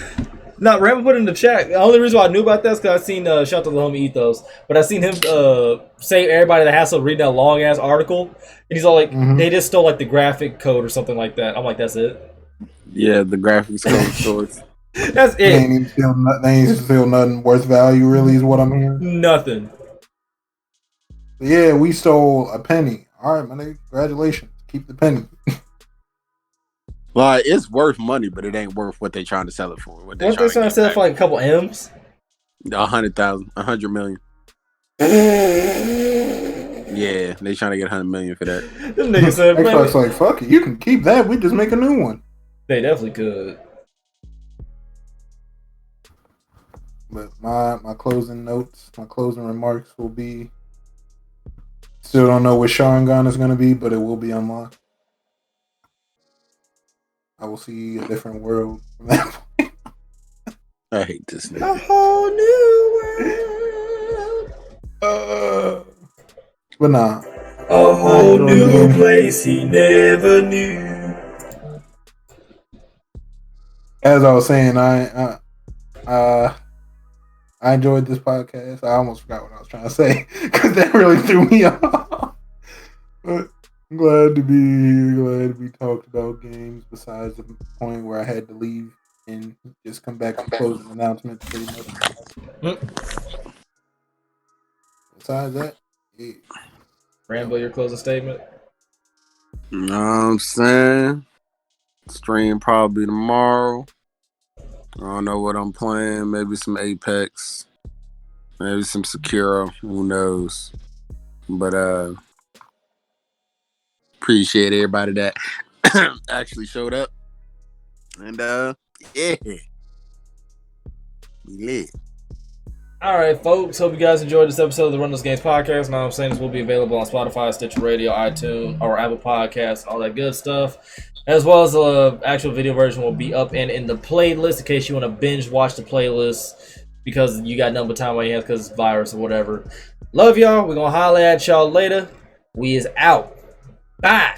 Speaker 1: No, Rambo put it in the chat. The only reason why I knew about that is because I seen, shout out to the homie Ethos, but I seen him save everybody the hassle of reading that long ass article. And he's all like, they just stole like the graphic code or something like that. I'm like, that's it?
Speaker 2: Yeah, the graphics code stores.
Speaker 1: That's it.
Speaker 3: They ain't feel nothing worth value, really, is what I'm hearing.
Speaker 1: Nothing.
Speaker 3: Yeah, we stole a penny. All right, my nigga, congratulations. Keep the penny.
Speaker 2: Like, it's worth money, but it ain't worth what they trying to sell it for.
Speaker 1: What they trying to sell it for, like a couple M's?
Speaker 2: 100,000, 100 million. Yeah, they trying to get 100 million for that.
Speaker 1: Them niggas said,
Speaker 3: Xbox like, fuck it, you can keep that. We just make a new one.
Speaker 1: They definitely could.
Speaker 3: But my closing notes, my closing remarks will be. Still don't know what Sharingan is going to be, but it will be unlocked. I will see a different world from that point.
Speaker 2: I hate this
Speaker 1: A
Speaker 2: nigga.
Speaker 1: whole new world.
Speaker 3: But nah.
Speaker 1: A whole new place he never knew.
Speaker 3: As I was saying, I enjoyed this podcast. I almost forgot what I was trying to say because that really threw me off. But I'm glad to be here. Glad to be talked about games. Besides the point where I had to leave and just come back to closing announcements, pretty much. Besides that, yeah.
Speaker 1: Rambo, your closing statement.
Speaker 2: You know what I'm saying? Stream probably tomorrow. I don't know what I'm playing. Maybe some Apex. Maybe some Sekiro. Who knows? But appreciate everybody that actually showed up. And yeah. We lit.
Speaker 1: All right, folks. Hope you guys enjoyed this episode of the Run Those Games podcast. Now I'm saying this will be available on Spotify, Stitcher Radio, iTunes, or Apple Podcasts, all that good stuff. As well as the actual video version will be up and in the playlist in case you want to binge watch the playlist because you got nothing but time on your hands because it's virus or whatever. Love y'all. We're going to holler at y'all later. We is out. Bye.